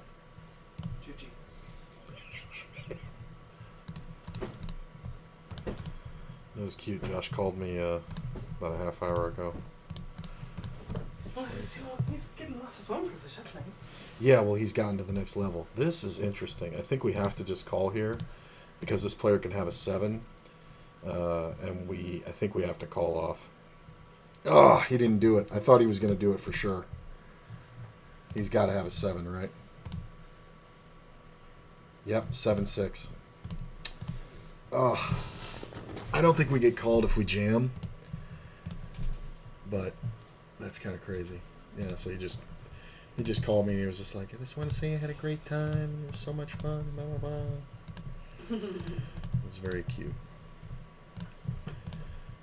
Gigi. That was cute. Josh called me about a half hour ago. Oh, he's getting lots of phone privilege. That's nice. Yeah, well, he's gotten to the next level. This is interesting. I think we have to just call here because this player can have a 7, and I think we have to call off. Oh, he didn't do it. I thought he was going to do it for sure. He's got to have a 7, right? Yep, 7-6. Oh, I don't think we get called if we jam, but that's kind of crazy. Yeah, so he just called me and he was just like, I just want to say I had a great time. It was so much fun. Blah, blah, blah. It was very cute.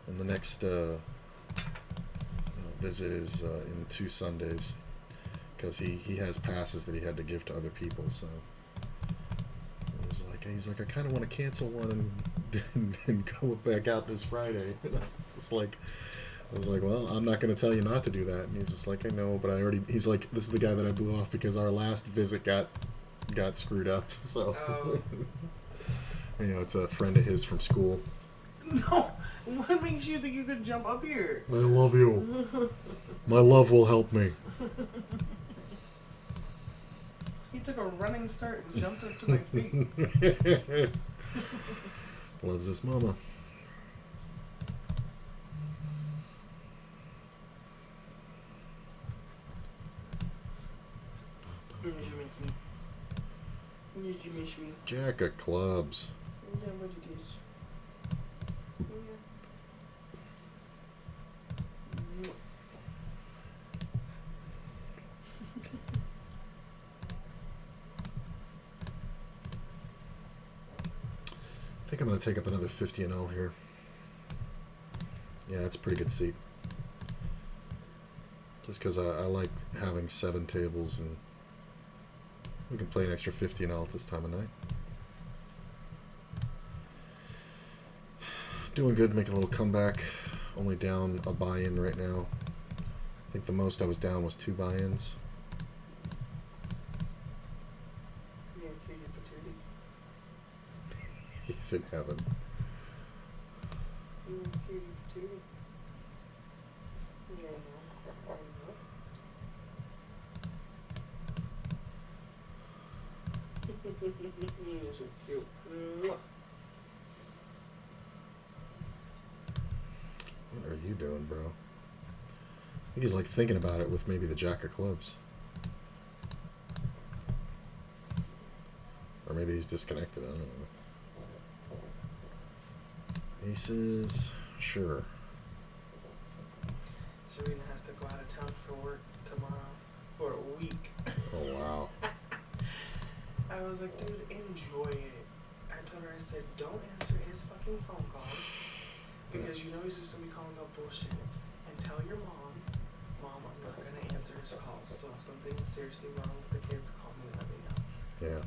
And the next visit is in 2 Sundays because he has passes that he had to give to other people. So he's like, I kind of want to cancel one and go back out this Friday. And I was like, well, I'm not going to tell you not to do that. And he's just like, I know, but he's like, this is the guy that I blew off because our last visit got screwed up. So, it's a friend of his from school. No, what makes you think you could jump up here? I love you. My love will help me. He took a running start and jumped up to my face. Loves his mama. Did you miss me? Did you miss me? Jack of clubs. Yeah, what you did? I think I'm going to take up another 50 and L here. Yeah, it's a pretty good seat. Just because I like having 7 tables and we can play an extra 50 and L at this time of night. Doing good, making a little comeback. Only down a buy-in right now. I think the most I was down was 2 buy-ins. He's in heaven. So cute. What are you doing, bro? I think he's like thinking about it with maybe the Jack of clubs. Or maybe he's disconnected, I don't know. Aces, sure. Serena has to go out of town for work tomorrow for a week. Oh, wow. I was like, dude, enjoy it. I told her, I said, don't answer his fucking phone calls because you know he's just going to be calling about bullshit. And tell your mom, I'm not going to answer his calls. So if something is seriously wrong with the kids, call me and let me know. Yeah.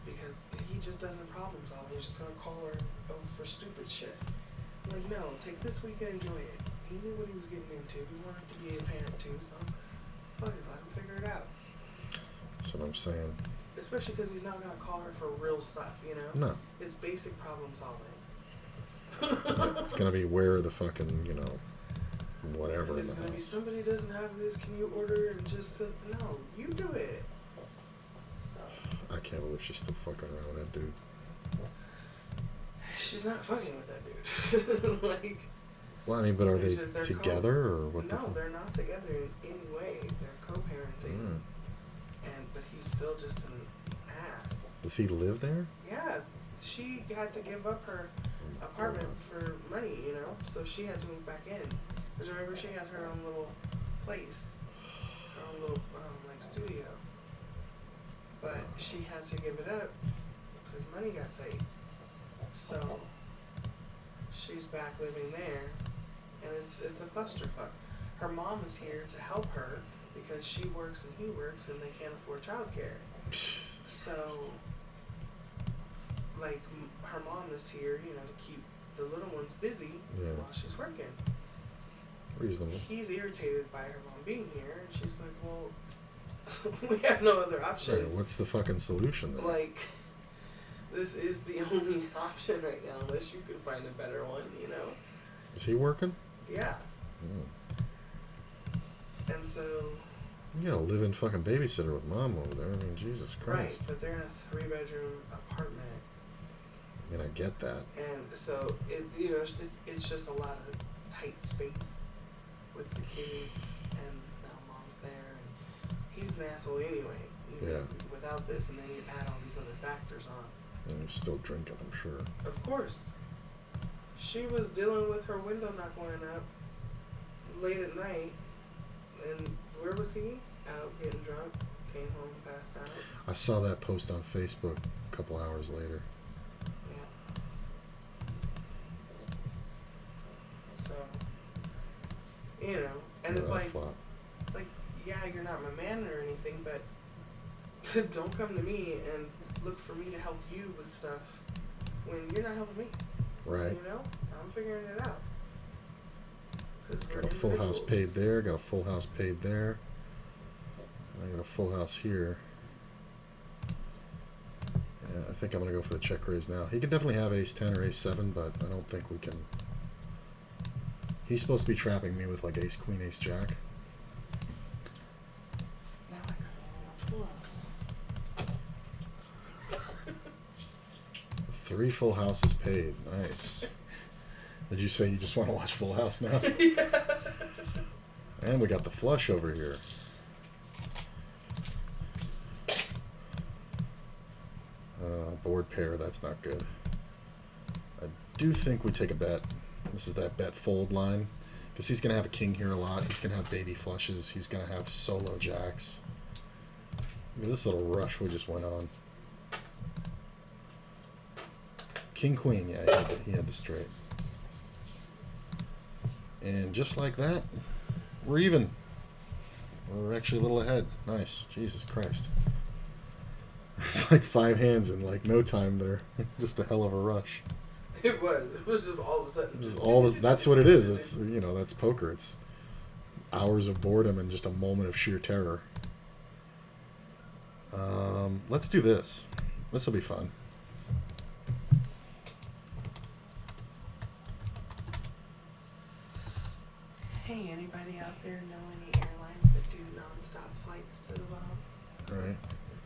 Because he just doesn't problem solve. He's just going to call her for stupid shit. I'm like, no, take this week and enjoy it. He knew what he was getting into. He wanted to be a parent too, so fuck it, let him figure it out. That's what I'm saying. Especially because he's not going to call her for real stuff, you know? No. It's basic problem solving. It's going to be where the fucking, whatever. It's going to be somebody doesn't have this, can you order and just, no, you do it. So. I can't believe she's still fucking around with that dude. She's not fucking with that dude. Like. Well, I mean, but are they together or what? No, they're not together in any way. They're co-parenting. But he's still just an ass. Does he live there? Yeah, she had to give up her apartment for money, so she had to move back in. Because remember, she had her own little place, her own little studio. But she had to give it up because money got tight. So she's back living there, and it's a clusterfuck. Her mom is here to help her because she works and he works, and they can't afford childcare. So, like, her mom is here, you know, to keep the little ones busy while she's working. Reasonable. He's irritated by her mom being here, and she's like, well, we have no other option. Right, what's the fucking solution then? Like, this is the only option right now, unless you can find a better one, you know? Is he working? Yeah. Mm. And so... You got a live-in fucking babysitter with mom over there. I mean, Jesus Christ. Right, but they're in a 3-bedroom apartment. I mean, I get that. And so, it's just a lot of tight space with the kids, and now mom's there, and he's an asshole anyway. Without this, and then you add all these other factors on. And he's still drinking, I'm sure. Of course. She was dealing with her window not going up late at night, and where was he? Out getting drunk, came home, passed out. I saw that post on Facebook a couple hours later. Yeah. So, you know, and it's like, yeah, you're not my man or anything, but don't come to me and look for me to help you with stuff when you're not helping me. Right. You know? I'm figuring it out. Got a full house paid there, got a full house paid there. I got a full house here. Yeah, I think I'm going to go for the check raise now. He can definitely have ace 10 or ace 7, but I don't think we can. He's supposed to be trapping me with like ace queen, ace jack. Now I got to watch full house. 3 full houses paid. Nice. Did you say you just want to watch Full House now? Yeah. And we got the flush over here. Board pair, that's not good. I do think we take a bet. This is that bet fold line. Because he's going to have a king here a lot. He's going to have baby flushes. He's going to have solo jacks. Look at this little rush we just went on. King, queen, yeah, he had the straight. And just like that, we're even. We're actually a little ahead. Nice. Jesus Christ. It's like 5 hands in like no time there. Just a hell of a rush. It was. It was just all of a sudden. Just all this, that's what it is. It's, you know, that's poker. It's hours of boredom and just a moment of sheer terror. Let's do this. This will be fun. Hey, anybody out there know any airlines that do non-stop flights to the Bahamas? Right.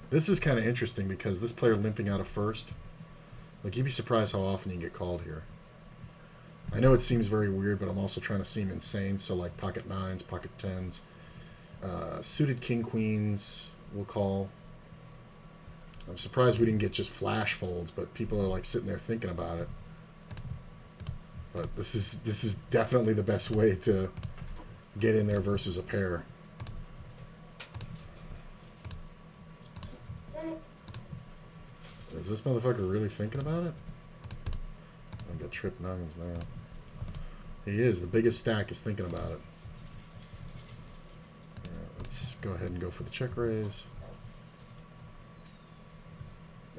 This is kind of interesting because this player limping out of first, like you'd be surprised how often you get called here. I know it seems very weird, but I'm also trying to seem insane. So like pocket 9s, pocket 10s, suited king queens we'll call. I'm surprised we didn't get just flash folds, but people are like sitting there thinking about it. But this is definitely the best way to get in there versus a pair. Is this motherfucker really thinking about it? I've got trip 9s now. He is. The biggest stack is thinking about it. Yeah, let's go ahead and go for the check raise.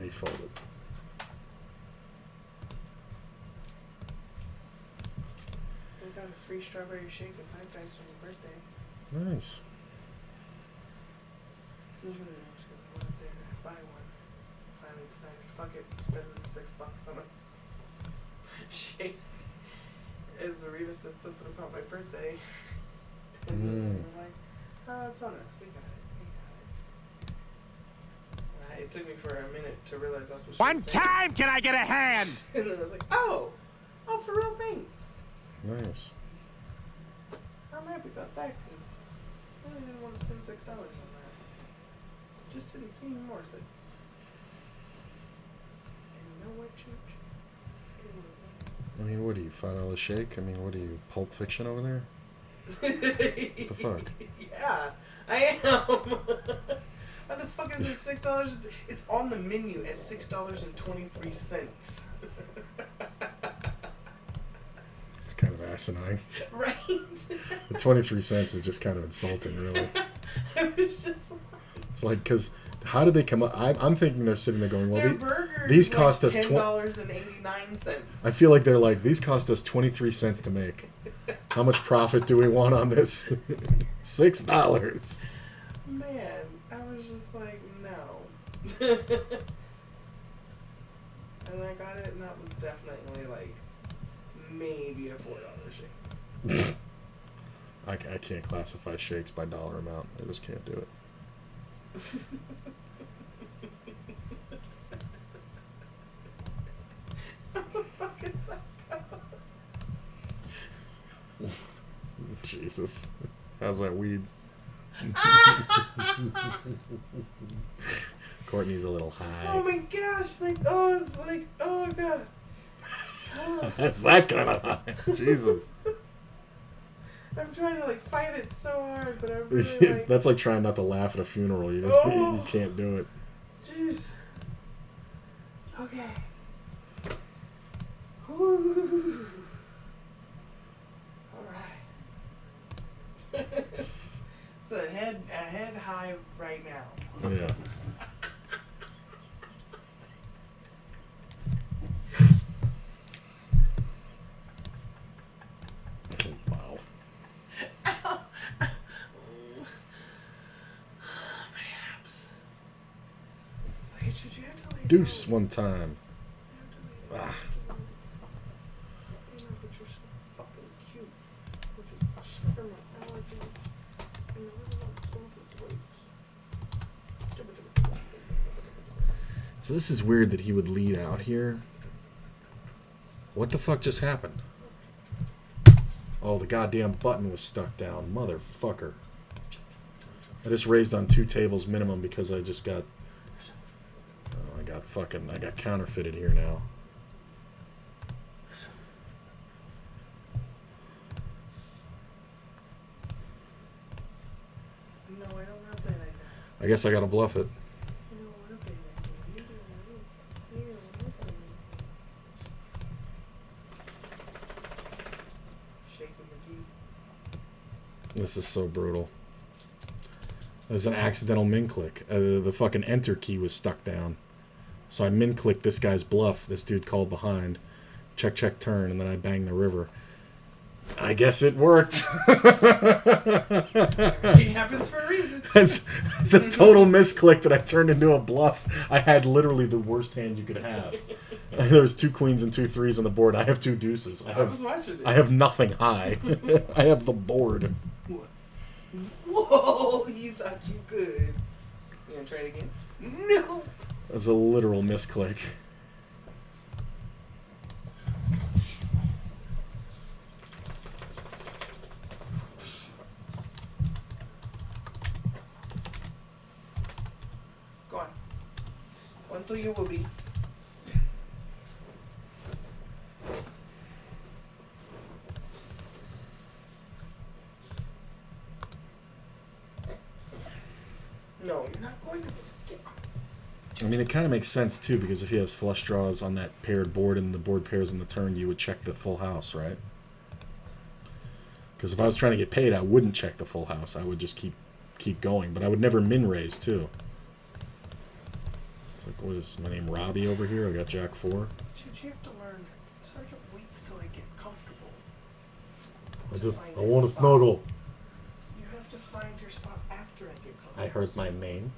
He folded. We got a free strawberry shake at 5 Guys for your birthday. Nice. It was really nice because I went up there to buy one. Finally decided, fuck it, spending $6 on a shake. As Rita said something about my birthday. And we were like, oh, it's on us. We got it. It took me for a minute to realize that's what she was saying. One time, can I get a hand? And then I was like, oh, for real, thanks. Nice. I'm happy about that because I really didn't want to spend $6 on that. Just didn't seem worth it. And you know what, Chooch? It wasn't. I mean, what are you, $5 shake? I mean, what are you, Pulp Fiction over there? What the fuck? Yeah, I am. How the fuck is it $6? It's on the menu at $6.23. It's kind of asinine. Right? The 23 cents is just kind of insulting, really. It was just like... It's like, because how did they come up? I'm thinking they're sitting there going, well, their burgers these like cost us $10.89. I feel like they're like, these cost us 23 cents to make. How much profit do we want on this? $6. Man, I was just like, no. And I got it, and that was definitely like maybe a $4 shake. I can't classify shakes by dollar amount. I just can't do it. I'm a fucking psycho. Jesus. How's that weed? Courtney's a little high. Oh my gosh, like, oh, it's like, oh god. Oh. That's that kind of high. Jesus. I'm trying to like fight it so hard, but I'm really like... That's like trying not to laugh at a funeral. You can't do it. Jeez. Okay. Whew. All right. It's a head high right now. Yeah. Wow. Ow. My abs. Wait, should you have to lay Deuce down? one time. You have to lay down. Ah. You know, but you're so fucking cute. Would you sugar my allergies? And I really want cornflakes. So this is weird that he would lead out here. What the fuck just happened? Oh, the goddamn button was stuck down. Motherfucker. I just raised on 2 tables minimum because I just got... Oh, I got counterfeited here now. No, I don't want to play like that. I guess I gotta bluff it. I don't want to play like that. You don't want to play like that. Shaking the key. This is so brutal. There's an accidental min click. The fucking enter key was stuck down. So I min clicked this guy's bluff. This dude called behind. Check, check, turn, and then I banged the river. I guess it worked. Everything happens for a reason. It's a total misclick that I turned into a bluff. I had literally the worst hand you could have. There was 2 queens and 2 threes on the board. I have 2 deuces. I was watching it. I have nothing high. I have the board. What? Whoa, you thought you could. You gonna try it again? No! That's a literal misclick. Go on. 1 through you will be. No, you're not going to. I mean, it kind of makes sense, too, because if he has flush draws on that paired board and the board pairs in the turn, you would check the full house, right? Because if I was trying to get paid, I wouldn't check the full house. I would just keep going, but I would never min raise, too. It's like, what is my name, Robbie over here? I got Jack 4. Dude, you have to learn. Sergeant waits till I get comfortable. I want to snuggle. You have to find your spot after I get comfortable. I heard my name.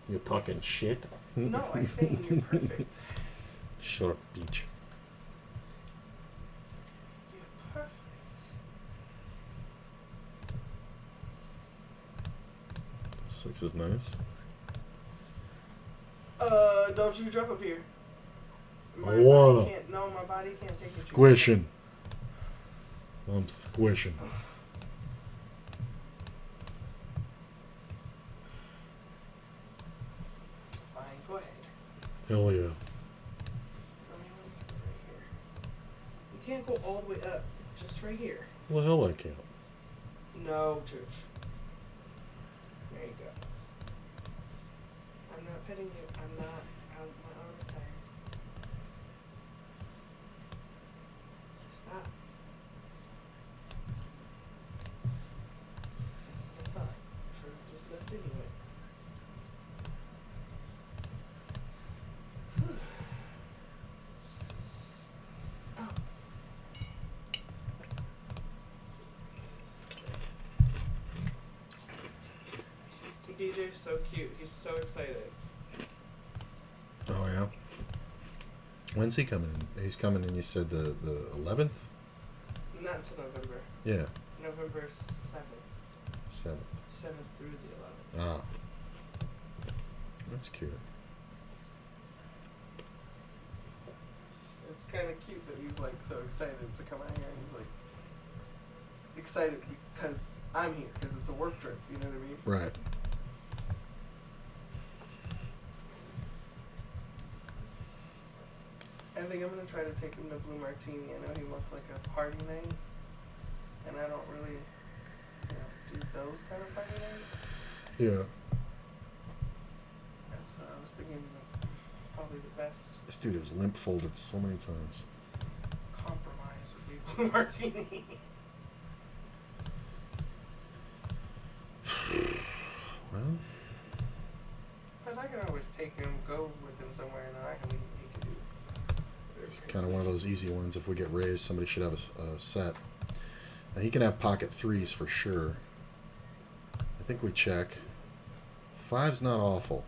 You're talking shit? No, I think you're perfect. Shut up, Beach. You're perfect. Six is nice. Don't you jump up here. I wanna. No, my body can't take it. Squishing. I'm squishing. Fine, go ahead. Hell yeah. I mean, let's do it right here. You can't go all the way up. Just right here. Well, hell I can't. No, Chooch. There you go. petting you. I'm not. My arm is tired. Stop. That's what I thought. Should have just left anyway. Oh. DJ's so cute. He's so excited. Oh, yeah? When's he coming in? He's coming in, you said the 11th? Not until November. Yeah. November 7th. 7th. 7th through the 11th. Ah. That's cute. It's kind of cute that he's like so excited to come out here. And he's like excited because I'm here, because it's a work trip. You know what I mean? Right. I think I'm gonna try to take him to Blue Martini. I know he wants like a party night, and I don't really, do those kind of party nights. Yeah. So I was thinking probably the best This dude has limp folded so many times. compromise would be Blue Martini. Well, But I can always take him, go with him somewhere, and then I can leave. He can do. it's kind of one of those easy ones. If we get raised, somebody should have a set. Now, he can have pocket threes for sure. I think we check. 5's not awful.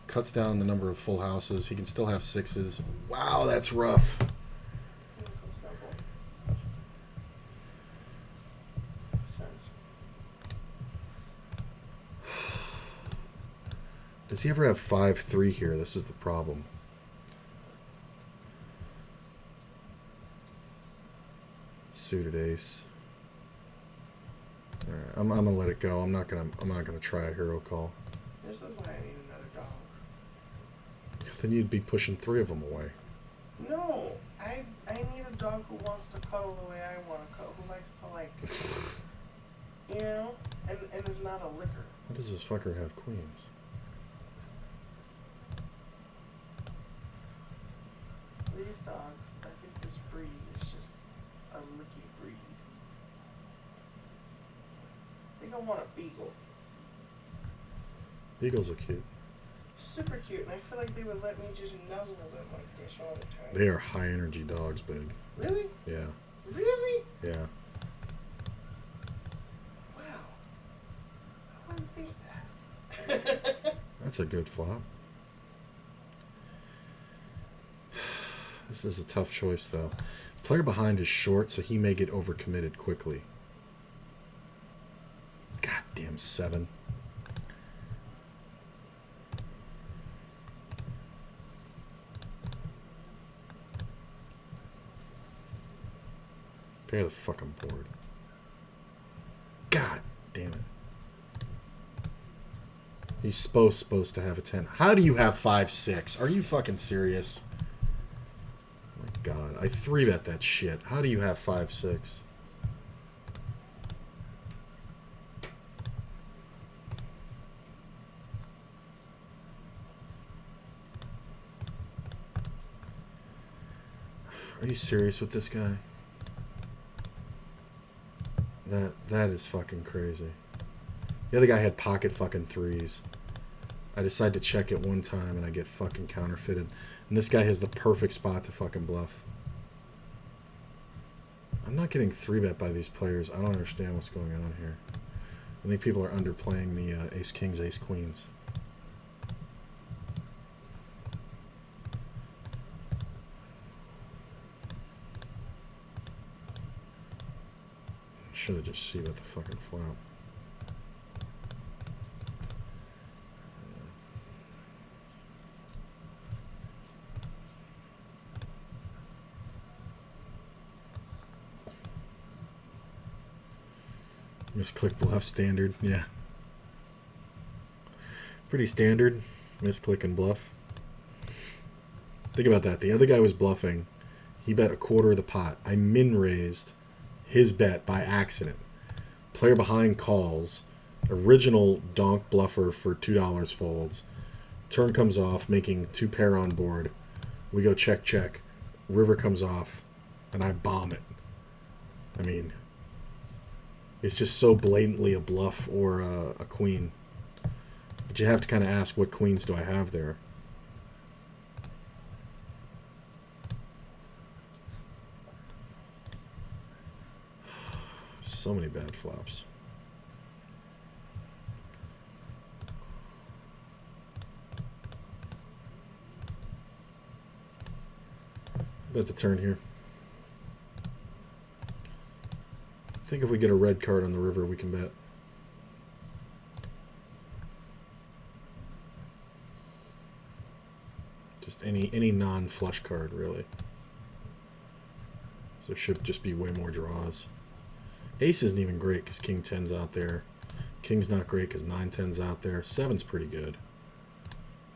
Cuts down the number of full houses. He can still have 6s. Wow, that's rough. Does he ever have 5-3 here? This is the problem. Suited ace. All right, I'm gonna let it go. I'm not gonna try a hero call. This is why I need another dog. Then you'd be pushing 3 of them away. No, I need a dog who wants to cuddle the way I want to cuddle, who likes to like, and is not a licker. Why does this fucker have queens? These dogs, I think this breed is just a licky breed. I think I want a beagle. Beagles are cute. Super cute, and I feel like they would let me just nuzzle them like this all the time. They are high energy dogs, big. Really? Yeah. Really? Yeah. Wow. I wouldn't think that. That's a good flop. This is a tough choice, though. Player behind is short, so he may get overcommitted quickly. Goddamn 7. Pair the fucking board. God damn it. He's supposed to have a 10. How do you have 5-6? Are you fucking serious? Oh my God, I 3-bet that shit. How do you have 5-6? Are you serious with this guy? That is fucking crazy. The other guy had pocket fucking 3s. I decide to check it one time and I get fucking counterfeited. And this guy has the perfect spot to fucking bluff. I'm not getting 3-bet by these players. I don't understand what's going on here. I think people are underplaying the ace-kings, ace-queens. Should have just seen at the fucking flop. Misclick bluff standard, yeah. Pretty standard. Misclick and bluff. Think about that. The other guy was bluffing. He bet a quarter of the pot. I min raised his bet by accident. Player behind calls. Original donk bluffer for $2 folds. Turn comes off, making 2 pair on board. We go check, check. River comes off, and I bomb it. I mean, it's just so blatantly a bluff or a queen. But you have to kind of ask, what queens do I have there? So many bad flops. Bet the turn here. I think if we get a red card on the river, we can bet. Just any non-flush card, really. So there should just be way more draws. Ace isn't even great because King 10's out there. King's not great because 9-10's out there. 7's pretty good.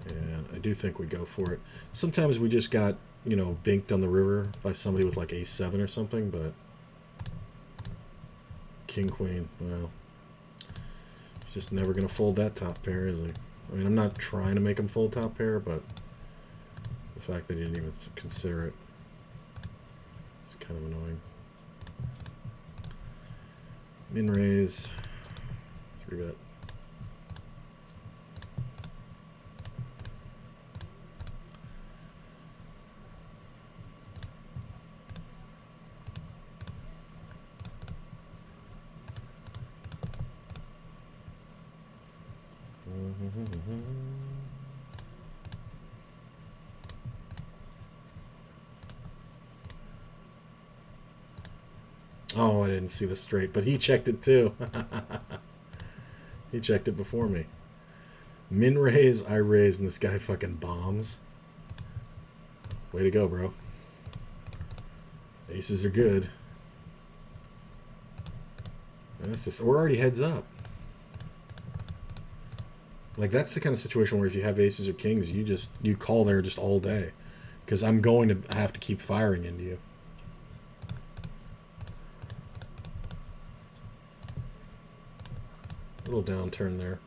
And I do think we go for it. Sometimes we just got, you know, binked on the river by somebody with like Ace 7 or something, but King Queen, well, he's just never going to fold that top pair, is he? I mean, I'm not trying to make him fold top pair, but the fact that he didn't even consider it is kind of annoying. Min raise, 3-bet. Oh, I didn't see the straight, but he checked it too. He checked it before me. Min raise, I raise, and this guy fucking bombs. Way to go, bro. Aces are good. That's just, we're already heads up. Like, that's the kind of situation where if you have aces or kings, you call there just all day. Because I'm going to have to keep firing into you. Little downturn there.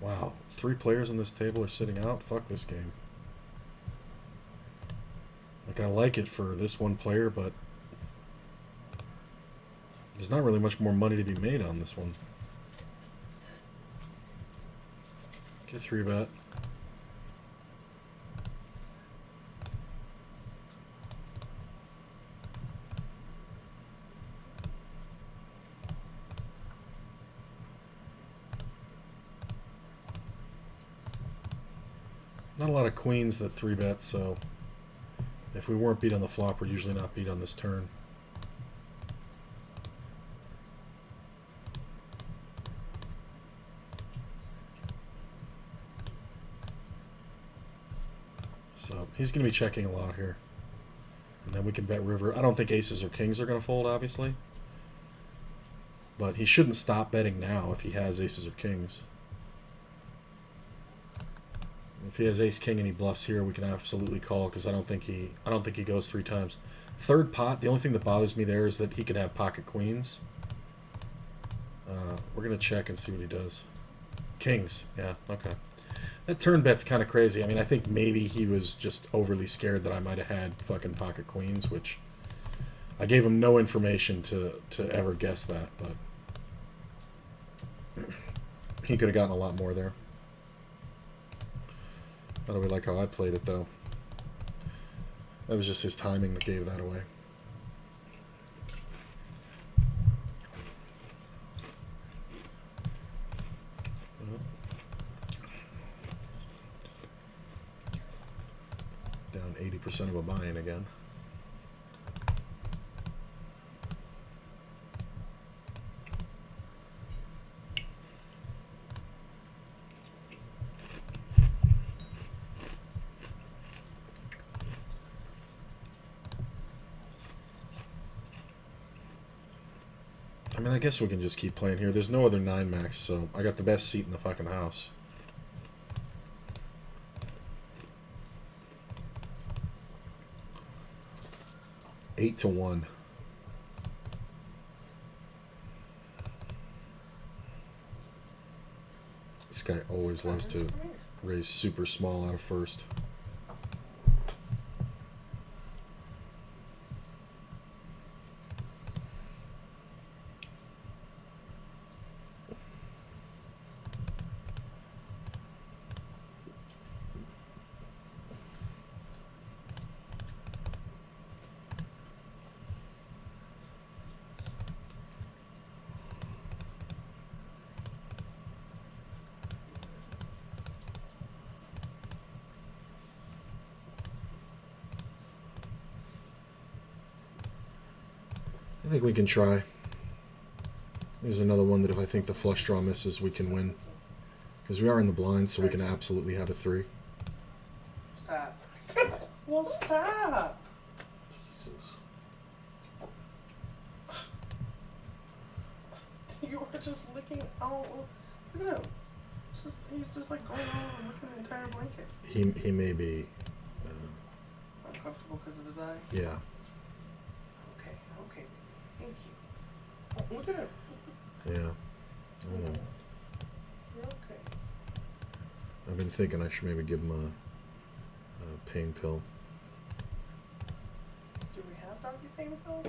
Wow, 3 players on this table are sitting out? Fuck this game. Like, I like it for this one player, but there's not really much more money to be made on this one. Get 3-bet. Not a lot of queens that 3-bet, so if we weren't beat on the flop, we're usually not beat on this turn. So he's going to be checking a lot here. And then we can bet river. I don't think aces or kings are going to fold, obviously. But he shouldn't stop betting now if he has aces or kings. If he has ace king and he bluffs here, we can absolutely call because I don't think he goes 3 times. Third pot, the only thing that bothers me there is that he could have pocket queens. We're gonna check and see what he does. Kings, yeah, okay. That turn bet's kind of crazy. I mean, I think maybe he was just overly scared that I might have had fucking pocket queens, which I gave him no information to ever guess that, but he could have gotten a lot more there. I don't really like how I played it, though. That was just his timing that gave that away. Down 80% of a buy-in again. I mean, I guess we can just keep playing here. There's no other 9 max, so I got the best seat in the fucking house. Eight to 1. This guy always loves to raise super small out of first. I think we can try. There's another one that if I think the flush draw misses, we can win. Because we are in the blind, so we can absolutely have a 3. Stop. Well, stop. Jesus. You were just licking. Oh, look at him. He's just like going on and licking the entire blanket. He may be... uncomfortable because of his eye? Yeah. Okay. Thank you. Oh, look at him. Yeah. Oh. You're okay. I've been thinking I should maybe give him a pain pill. Do we have doggy pain pills?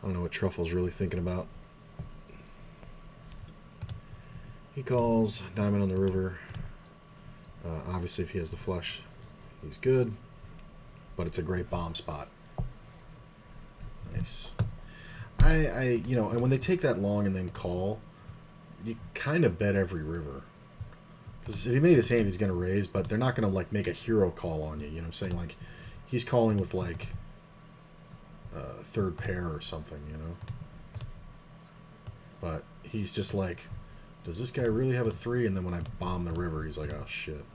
I don't know what Truffle's really thinking about. He calls Diamond on the river. Obviously, if he has the flush, he's good. But it's a great bomb spot. Nice. You know, and when they take that long and then call, you kind of bet every river. Because if he made his hand, he's going to raise, but they're not going to, like, make a hero call on you. You know what I'm saying? Like, he's calling with, like, third pair or something, you know? But he's just like, does this guy really have a 3? And then when I bomb the river, he's like, oh, shit.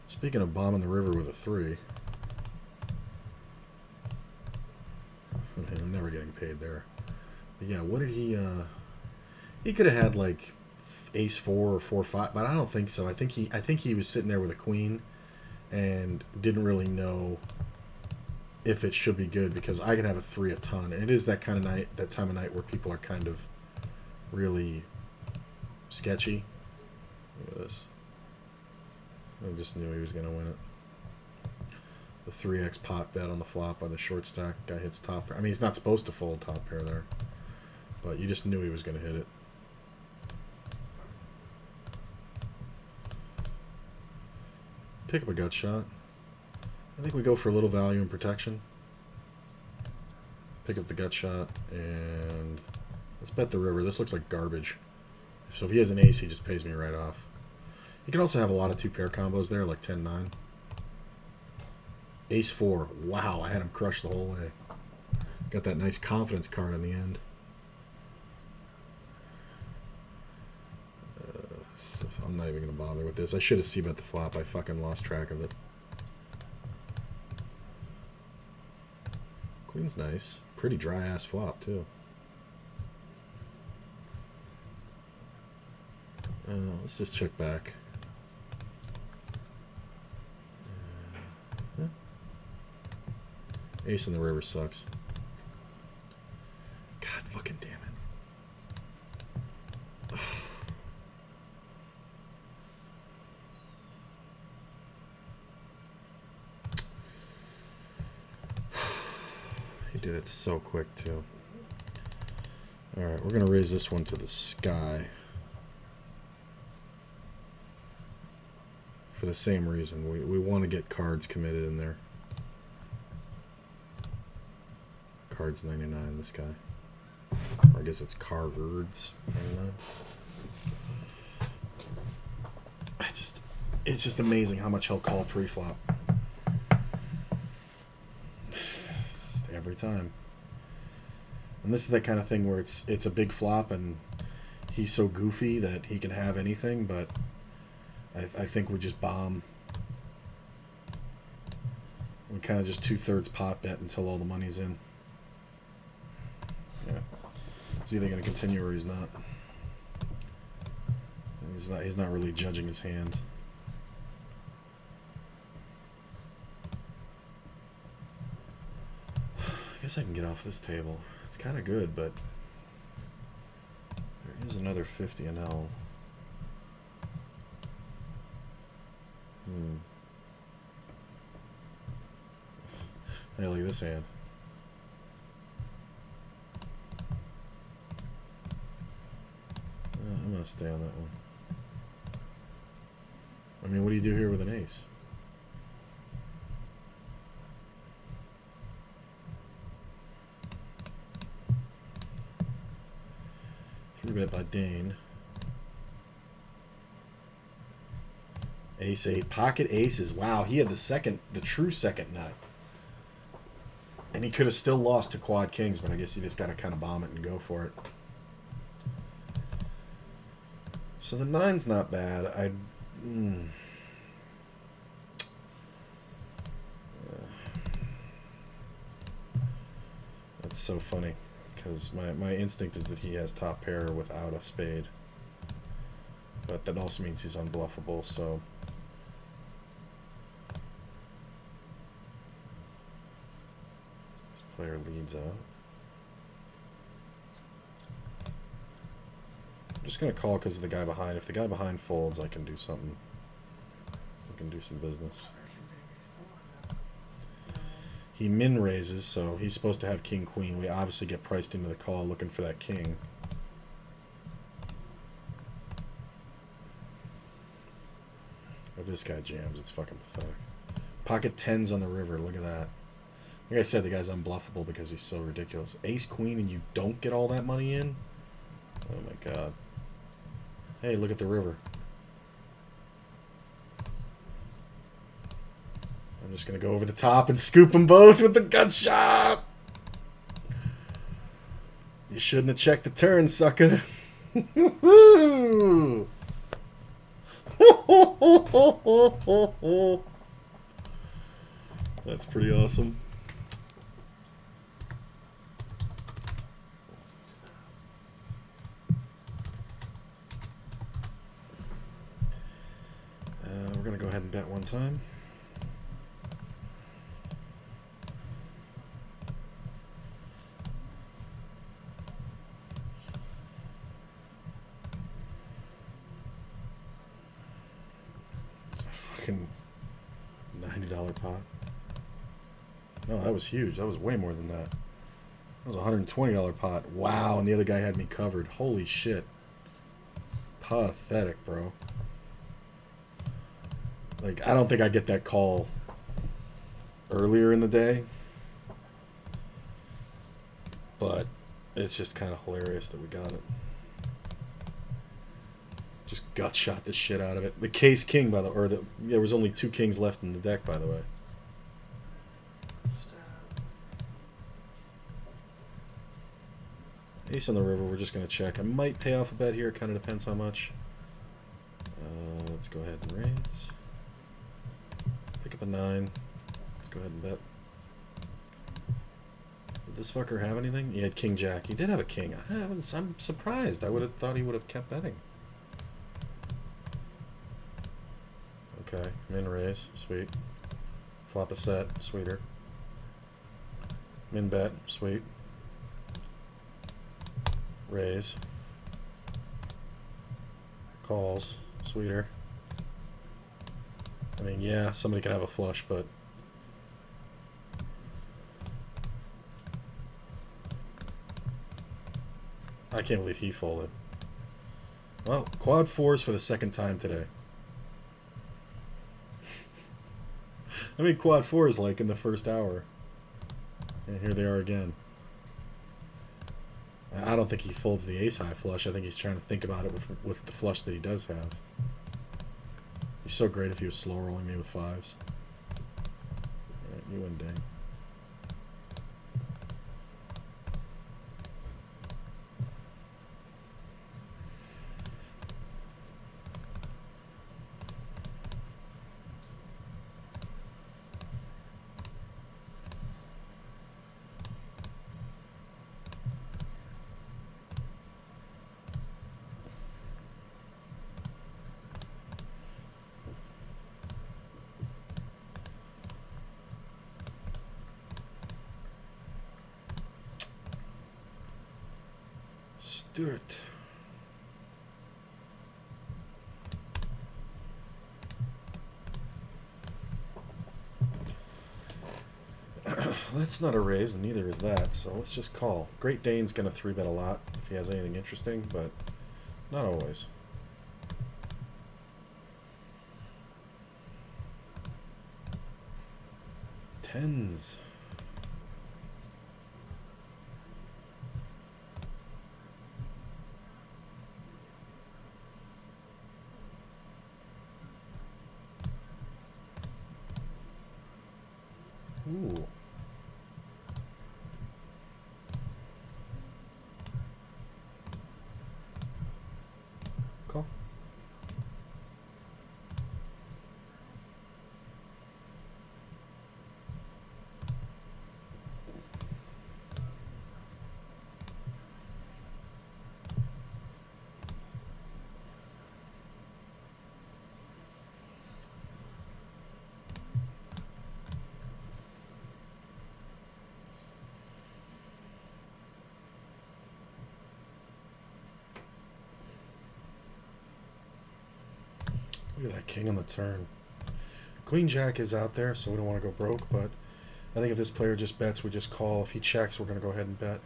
Speaking of bombing the river with a 3, I'm never getting paid there. But yeah, what did he? He could have had like ace 4 or 4-5, but I don't think so. I think he was sitting there with a queen and didn't really know if it should be good because I can have a 3 a ton, and it is that kind of night, that time of night where people are kind of really sketchy. Look at this. I just knew he was going to win it. The 3x pot bet on the flop by the short stack. Guy hits top pair. I mean, he's not supposed to fold top pair there. But you just knew he was going to hit it. Pick up a gut shot. I think we go for a little value and protection. Pick up the gut shot and let's bet the river. This looks like garbage. So if he has an ace, he just pays me right off. You can also have a lot of 2-pair combos there, like 10-9. Ace 4. Wow, I had him crushed the whole way. Got that nice confidence card on the end. I'm not even going to bother with this. I should have c-bet the flop. I fucking lost track of it. Queen's nice. Pretty dry-ass flop, too. Let's just check back. Ace in the river sucks. God fucking damn it. He did it so quick too. Alright, we're gonna raise this one to the sky. For the same reason. We want to get cards committed in there. Cards 99, this guy. Or I guess it's cards 99. It's just amazing how much he'll call pre-flop. Every time. And this is that kind of thing where it's a big flop and he's so goofy that he can have anything, but I think we just bomb. We kind of just 2/3 pot bet until all the money's in. Yeah. He's either going to continue or he's not. He's not really judging his hand. I guess I can get off this table. It's kind of good, but there is another 50 in L. Hey, look at this hand. I'm gonna stay on that one. I mean, what do you do here with an ace? Three bet by Dane. Ace 8. Pocket aces. Wow, he had the true second nut. And he could have still lost to quad kings, but I guess he just got to kind of bomb it and go for it. So the 9's not bad. That's so funny, because my instinct is that he has top pair without a spade. But that also means he's unbluffable, so... This player leads out. I'm just going to call because of the guy behind. If the guy behind folds, I can do something. I can do some business. He min raises, so he's supposed to have king queen. We obviously get priced into the call looking for that king. If this guy jams, it's fucking pathetic. Pocket 10s on the river. Look at that. Like I said, the guy's unbluffable because he's so ridiculous. Ace queen and you don't get all that money in? Oh my god. Hey, look at the river. I'm just going to go over the top and scoop them both with the gut shot. You shouldn't have checked the turn, sucker. That's pretty awesome. We're going to go ahead and bet one time. It's a fucking $90 pot. No, that was huge. That was way more than that. That was a $120 pot. Wow, and the other guy had me covered. Holy shit. Pathetic, bro. Like, I don't think I get that call earlier in the day. But it's just kind of hilarious that we got it. Just gut shot the shit out of it. The case king, by the way, or there was only 2 kings left in the deck, by the way. Ace on the river, we're just going to check. I might pay off a bet here, kind of depends how much. Let's go ahead and raise. Pick up a 9. Let's go ahead and bet. Did this fucker have anything? He had king jack. He did have a king. I'm surprised. I would have thought he would have kept betting. Okay, min raise. Sweet. Flop a set. Sweeter. Min bet. Sweet. Raise. Calls. Sweeter. I mean, yeah, somebody can have a flush, but... I can't believe he folded. Well, quad 4s for the second time today. I mean, quad 4s like in the first hour. And here they are again. I don't think he folds the ace-high flush. I think he's trying to think about it with the flush that he does have. He's so great if he was slow rolling me with fives. Alright, you win, Dane. Stuart. That's not a raise, and neither is that, so let's just call. Great Dane's going to 3-bet a lot if he has anything interesting, but not always. Tens. Ooh. Call. Look at that king on the turn. Queen Jack is out there, so we don't want to go broke, but I think if this player just bets, we just call. If he checks, we're going to go ahead and bet.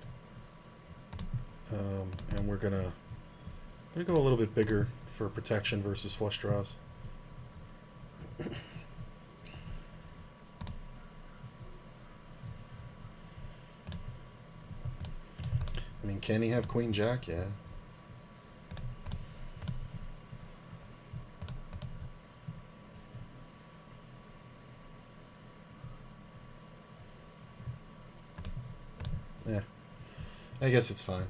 And we're going to go a little bit bigger for protection versus flush draws. I mean, can he have Queen Jack? Yeah. Yeah, I guess it's fine.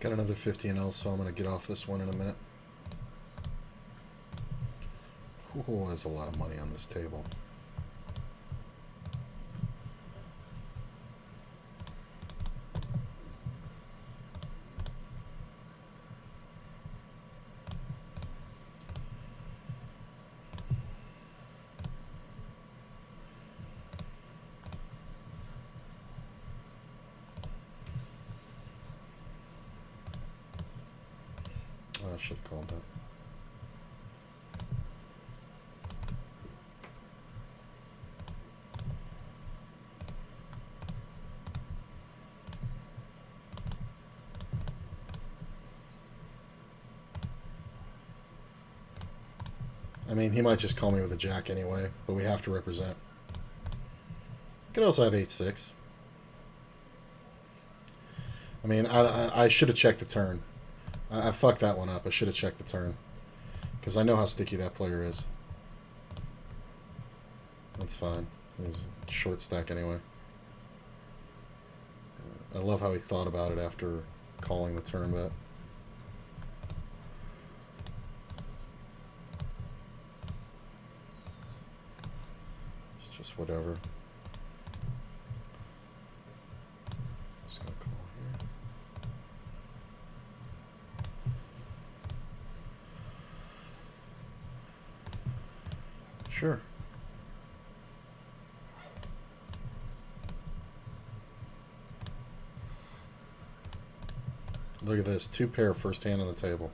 Got another 50 and L, so I'm going to get off this one in a minute. Ooh, there's a lot of money on this table. I should have called that. I mean, he might just call me with a jack anyway, but we have to represent. Could also have 8-6. I mean, I should have checked the turn. I fucked that one up. I should have checked the turn. Because I know how sticky that player is. That's fine. It was a short stack anyway. I love how he thought about it after calling the turn bet. It's just whatever. Just gonna call here. Sure. Look at this, 2 pair first hand on the table.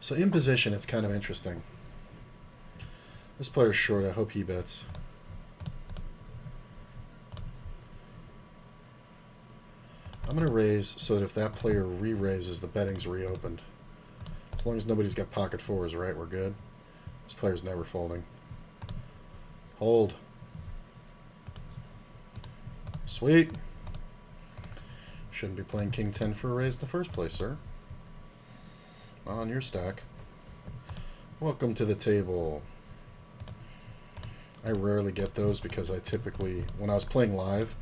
So in position, it's kind of interesting. This player's short, I hope he bets. I'm going to raise so that if that player re-raises, the betting's reopened. As long as nobody's got pocket fours, right, we're good. This player's never folding. Hold. Sweet. Shouldn't be playing King 10 for a raise in the first place, sir. Not on your stack. Welcome to the table. I rarely get those because I typically, when I was playing live,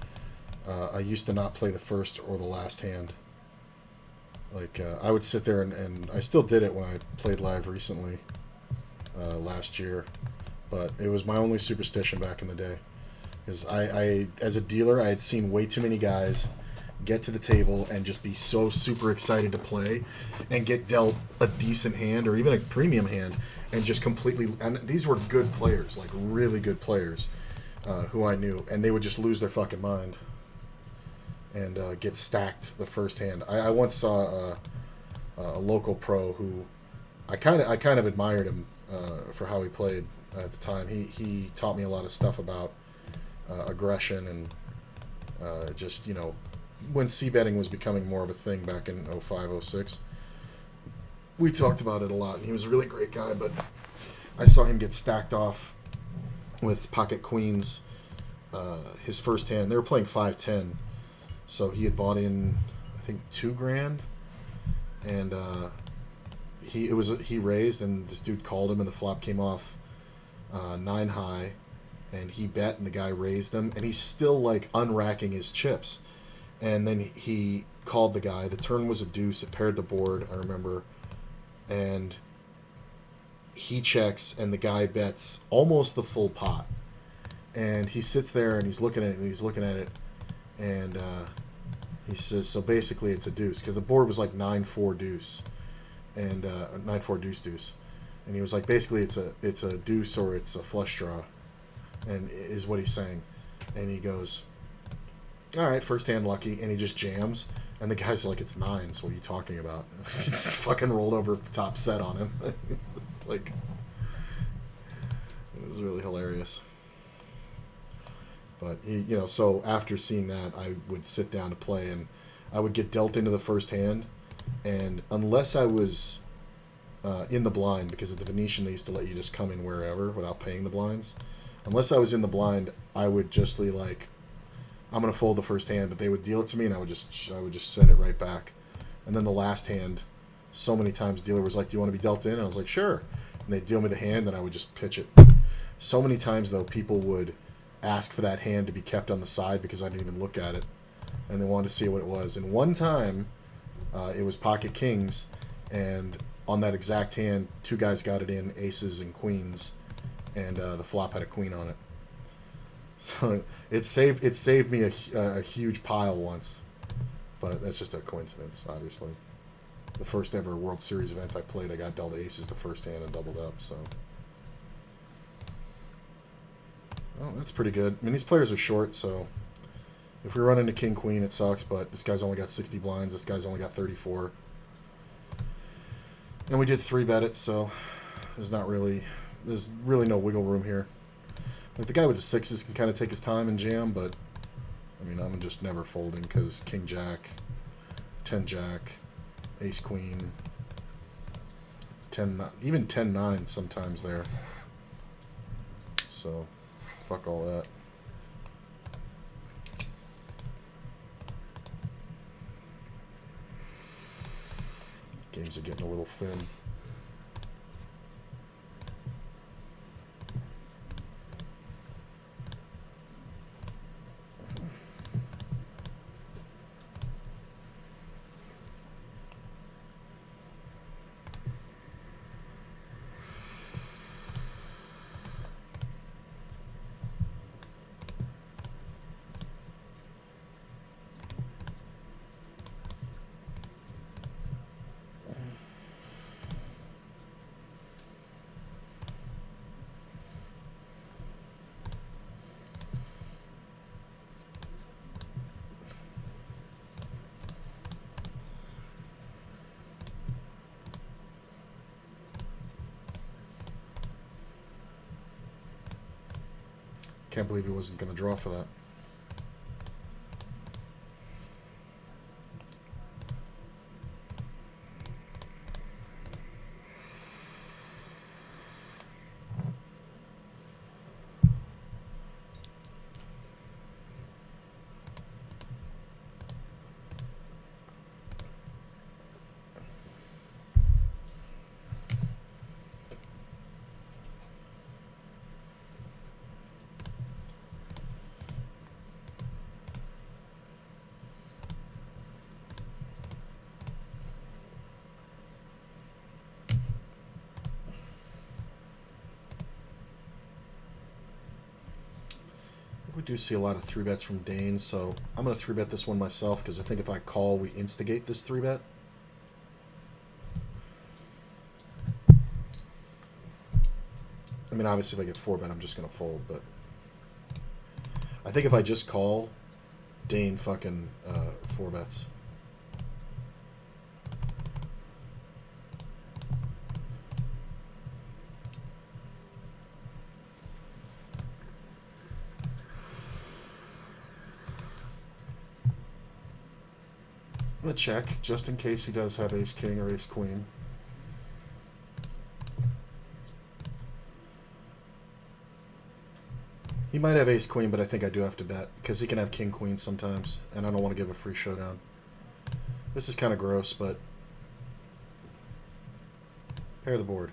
I used to not play the first or the last hand. Like, I would sit there and I still did it when I played live recently, last year. But it was my only superstition back in the day. Because I, as a dealer, I had seen way too many guys get to the table and just be so super excited to play and get dealt a decent hand or even a premium hand and just completely... And these were good players, like really good players who I knew. And they would just lose their fucking mind and get stacked the first hand. I once saw a local pro who... I kind of admired him for how he played at the time. He taught me a lot of stuff about aggression and just, you know, when c-betting was becoming more of a thing back in 05, 06. We talked about it a lot, and he was a really great guy, but I saw him get stacked off with pocket queens his first hand. They were playing 5-10, so he had bought in, I think, $2,000, and he raised, and this dude called him, and the flop came off 9 high, and he bet, and the guy raised him, and he's still like unracking his chips, and then he called the guy. The turn was a deuce. It paired the board, I remember, and he checks, and the guy bets almost the full pot, and he sits there and he's looking at it, and he says, so basically it's a deuce, because the board was like 9-4 deuce, and 9-4 deuce deuce. And he was like, basically, it's a deuce or it's a flush draw, and is what he's saying. And he goes, all right, first hand lucky, and he just jams. And the guy's like, it's nines. What are you talking about? He's fucking rolled over top set on him. It's like, it was really hilarious. But he, you know, so after seeing that, I would sit down to play, and I would get dealt into the first hand, and unless I was in the blind, because at the Venetian they used to let you just come in wherever without paying the blinds. Unless I was in the blind, I would just be like, I'm gonna fold the first hand, but they would deal it to me, and I would just send it right back. And then the last hand, so many times dealer was like, do you want to be dealt in? And I was like, sure. And they'd deal me the hand, and I would just pitch it. So many times though, people would ask for that hand to be kept on the side because I didn't even look at it, and they wanted to see what it was. And one time, it was pocket kings, and on that exact hand, 2 guys got it in, aces and queens, and the flop had a queen on it. So it saved me a huge pile once, but that's just a coincidence, obviously. The first ever World Series event I played, I got dealt aces the first hand and doubled up, so. Well, that's pretty good. I mean, these players are short, so if we run into king queen, it sucks, but this guy's only got 60 blinds, this guy's only got 34. And we did 3-bet it, so there's really no wiggle room here. Like, the guy with the 6s can kind of take his time and jam, but I mean, I'm just never folding because king jack, 10 jack, ace queen, 10, even 10-9 sometimes there. So fuck all that. Games are getting a little thin. Can't believe he wasn't going to draw for that. We do see a lot of 3-bets from Dane, so I'm going to 3-bet this one myself, because I think if I call, we instigate this 3-bet. I mean, obviously, if I get 4-bet, I'm just going to fold, but I think if I just call, Dane fucking 4-bets. I'm going to check, just in case he does have ace-king or ace-queen. He might have ace-queen, but I think I do have to bet, because he can have king-queen sometimes, and I don't want to give a free showdown. This is kind of gross, but... Pair the board.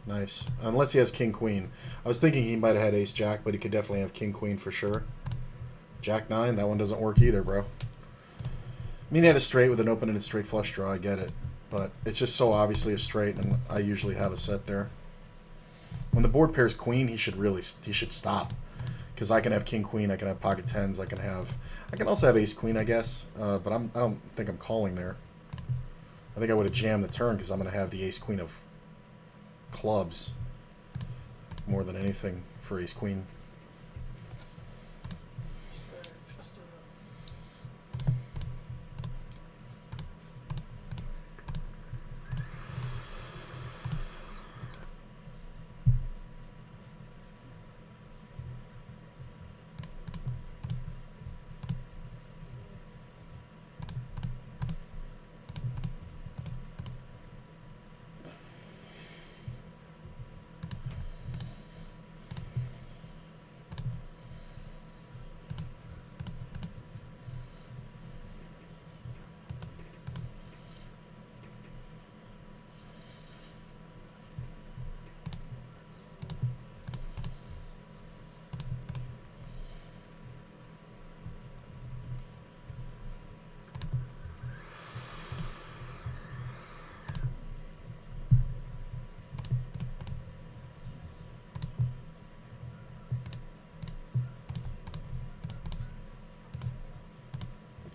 Nice. Unless he has king-queen. I was thinking he might have had ace-jack, but he could definitely have king-queen for sure. Jack-9, that one doesn't work either, bro. I mean, he had a straight with an open-ended straight flush draw, I get it. But it's just so obviously a straight, and I usually have a set there. When the board pairs queen, he should stop. Because I can have king-queen, I can have pocket tens, I can also have ace-queen, I guess. But I don't think I'm calling there. I think I would have jammed the turn, because I'm going to have the ace-queen of clubs. More than anything for ace-queen.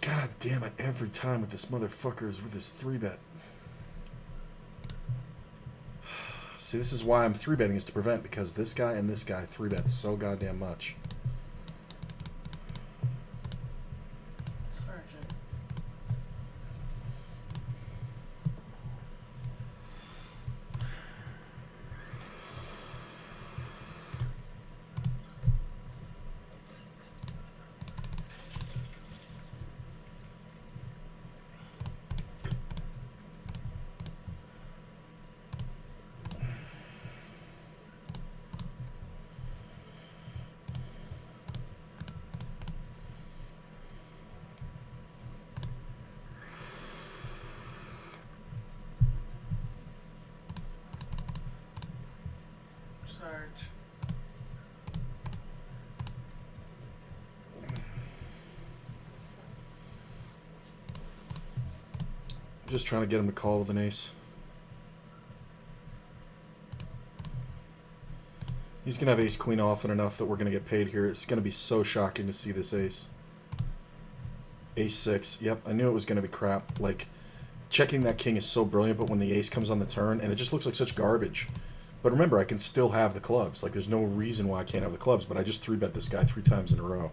God damn it, every time with this motherfucker is with his 3-bet. See, this is why I'm 3-betting, is to prevent, because this guy and this guy 3-bet so goddamn much. Just trying to get him to call with an ace. He's going to have ace-queen often enough that we're going to get paid here. It's going to be so shocking to see this ace. Ace-6. Yep, I knew it was going to be crap. Like, checking that king is so brilliant, but when the ace comes on the turn, and it just looks like such garbage. But remember, I can still have the clubs. Like, there's no reason why I can't have the clubs, but I just 3-bet this guy 3 times in a row.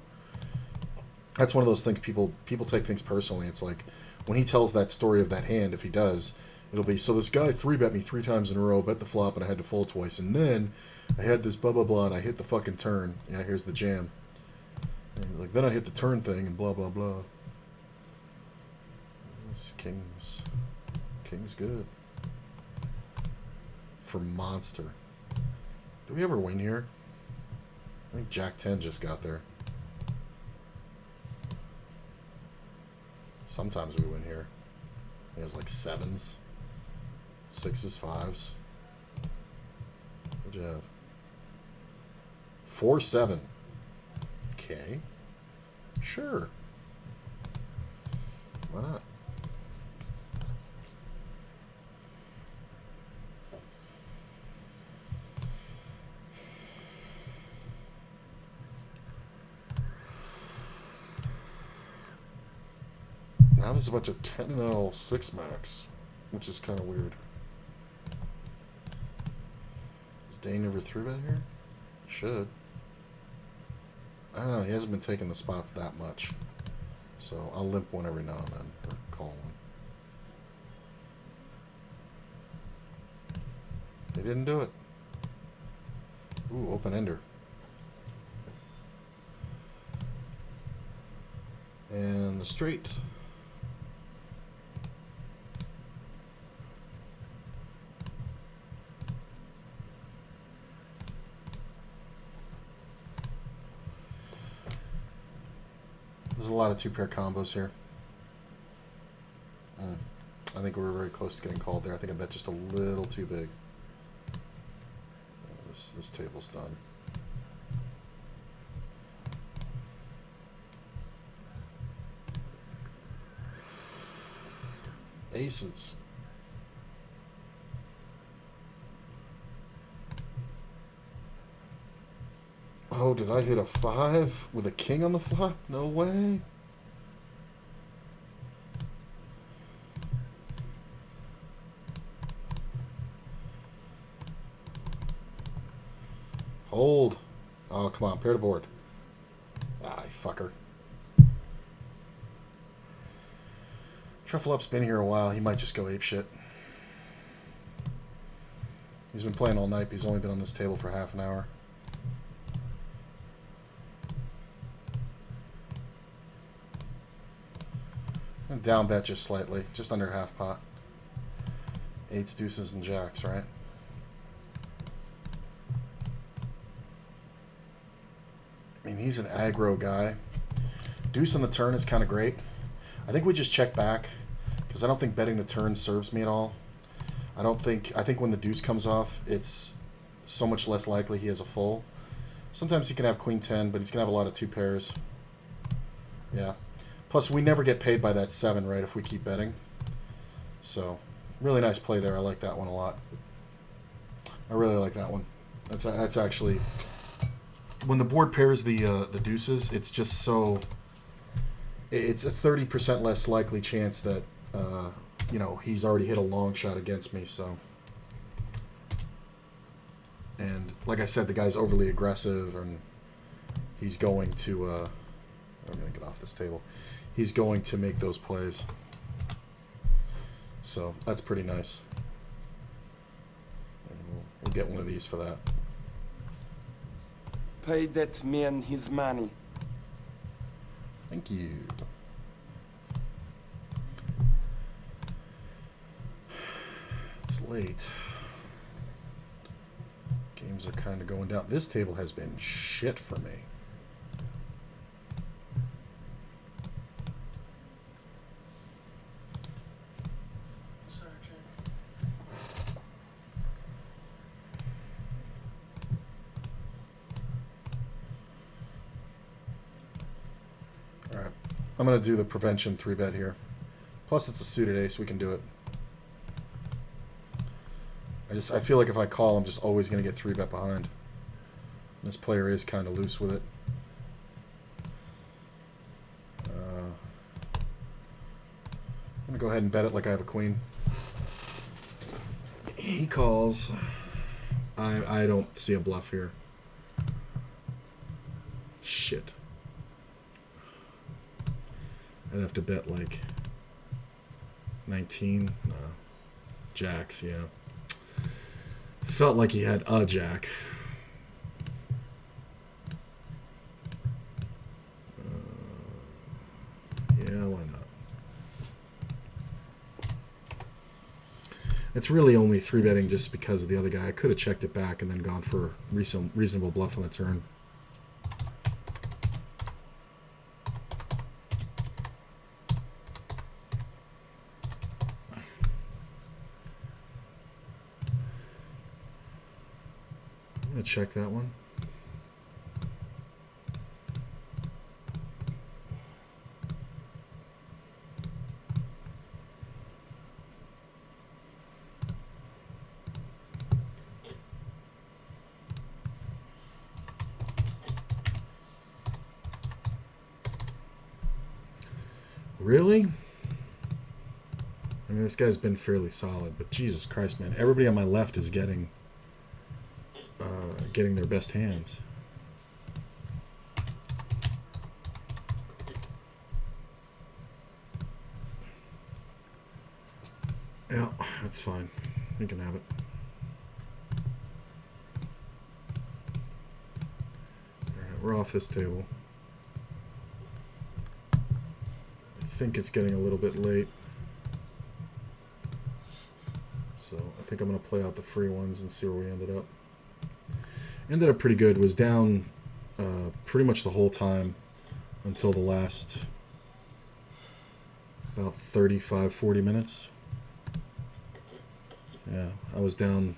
That's one of those things people take things personally. It's like, when he tells that story of that hand, if he does, it'll be, so this guy 3-bet me 3 times in a row, bet the flop, and I had to fold twice, and then I had this blah, blah, blah, and I hit the fucking turn. Yeah, here's the jam. And he's like, then I hit the turn thing, and blah, blah, blah. This king's good. For monster. Do we ever win here? I think Jack 10 just got there. Sometimes we win here. He has like 7s, 6s, 5s. What'd you have? 4-7. Okay. Sure. Why not? Now there's a bunch of 10L 6 max, which is kind of weird. Is Dane ever 3-bet here? Should. I don't know, he hasn't been taking the spots that much. So I'll limp one every now and then, or call one. They didn't do it. Ooh, open ender. And the straight. There's a lot of 2-pair combos here. I think we were very close to getting called there. I think I bet just a little too big. This table's done. Aces. Oh, did I hit a 5 with a king on the flop? No way. Hold. Oh, come on. Pair the board. Ah, you fucker. Truffle Up's been here a while. He might just go apeshit. He's been playing all night, but he's only been on this table for half an hour. Down bet just slightly, just under half pot. 8s, deuces, and jacks, right? I mean, he's an aggro guy. Deuce on the turn is kind of great. I think we just check back, because I don't think betting the turn serves me at all. I think when the deuce comes off, it's so much less likely he has a full. Sometimes he can have queen 10, but he's going to have a lot of 2 pairs. Yeah. Plus, we never get paid by that 7, right, if we keep betting. So, really nice play there. I like that one a lot. I really like that one. That's actually... When the board pairs the deuces, it's just so... It's a 30% less likely chance that, you know, he's already hit a long shot against me, so... And, like I said, the guy's overly aggressive, and he's going to... I'm going to get off this table. He's going to make those plays. So that's pretty nice. And we'll get one of these for that. Pay that man his money. Thank you. It's late. Games are kind of going down. This table has been shit for me. I'm going to do the prevention 3-bet here. Plus, it's a suited ace. We can do it. I feel like if I call, I'm just always going to get 3-bet behind. This player is kind of loose with it. I'm going to go ahead and bet it like I have a queen. He calls. I don't see a bluff here. Shit. I'd have to bet like 19. No. Jacks, yeah. Felt like he had a jack. Yeah, why not? It's really only 3-betting just because of the other guy. I could have checked it back and then gone for reasonable bluff on the turn. I'm going to check that one. Really? I mean, this guy's been fairly solid, but Jesus Christ, man. Everybody on my left is getting their best hands. Yeah, that's fine. We can have it. Alright, we're off this table. I think it's getting a little bit late. So I think I'm going to play out the free ones and see where we ended up. Ended up pretty good. Was down pretty much the whole time until the last about 35, 40 minutes. Yeah, I was down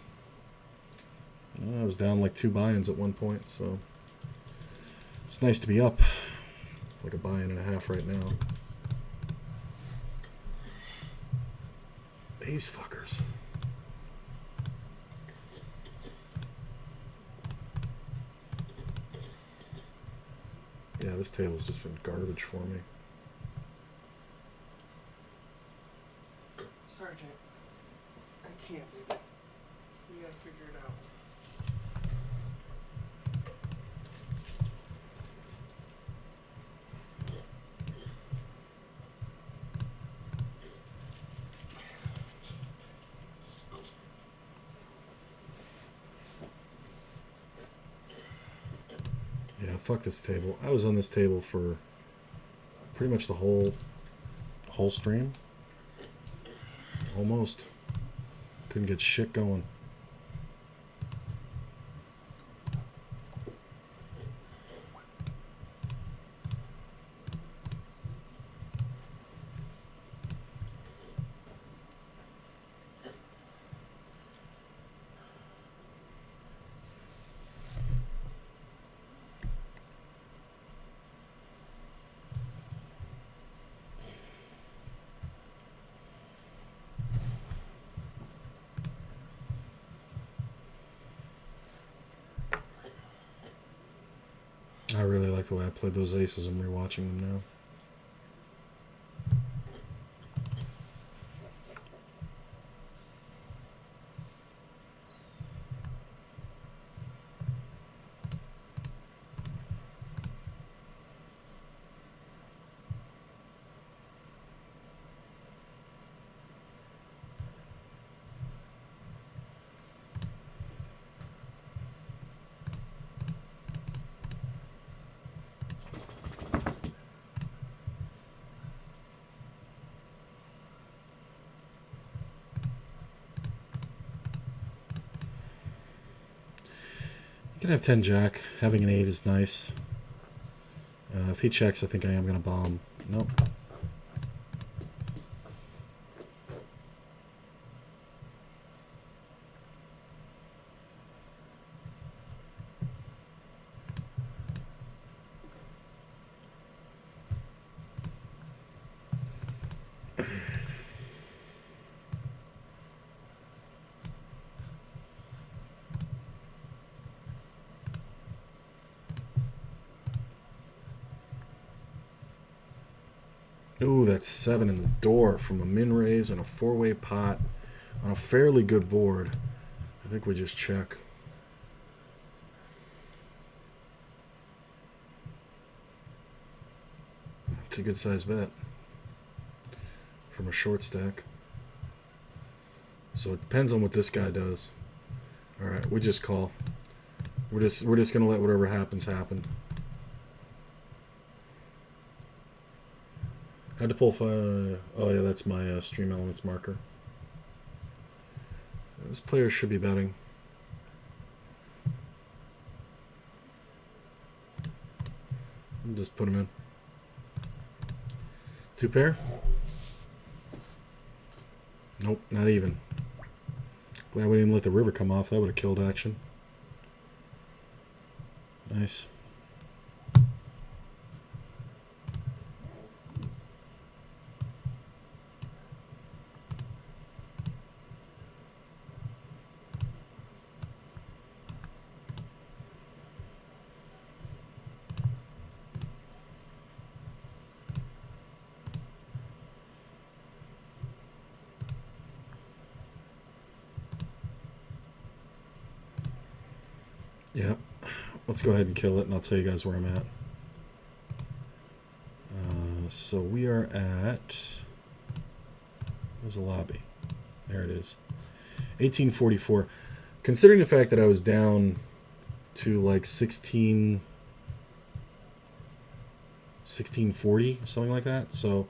like 2 buy-ins at one point, so it's nice to be up like a buy-in and a half right now. These fuckers. Yeah, this table's just been garbage for me. Sergeant, I can't leave it. We gotta figure it out. Yeah, fuck this table. I was on this table for pretty much the whole stream. Almost. Couldn't get shit going. I really like the way I played those aces. I'm rewatching them now. You can have 10 jack. Having an 8 is nice. If he checks, I think I am going to bomb. Nope. that's 7 in the door from a min raise and a 4-way pot on a fairly good board. I think we just check. It's a good size bet from a short stack. So it depends on what this guy does. All right, we just call. We're just gonna let whatever happens happen. Had to pull fire. Oh yeah, that's my stream elements marker. This player should be betting. Just put him in. 2 pair? Nope, not even. Glad we didn't let the river come off. That would have killed action. Nice. Yep. Let's go ahead and kill it, and I'll tell you guys where I'm at. So we are at... There's a lobby. There it is. 1844. Considering the fact that I was down to like 1640, something like that. So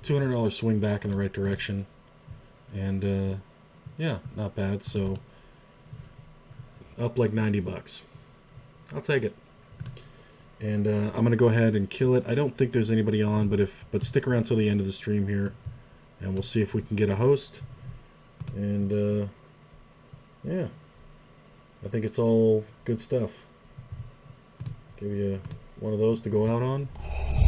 $200 swing back in the right direction. And yeah, not bad. So up like 90 bucks. I'll take it. And I'm going to go ahead and kill it. I don't think there's anybody on, but stick around till the end of the stream here, and we'll see if we can get a host. And yeah, I think it's all good stuff. Give you one of those to go out on.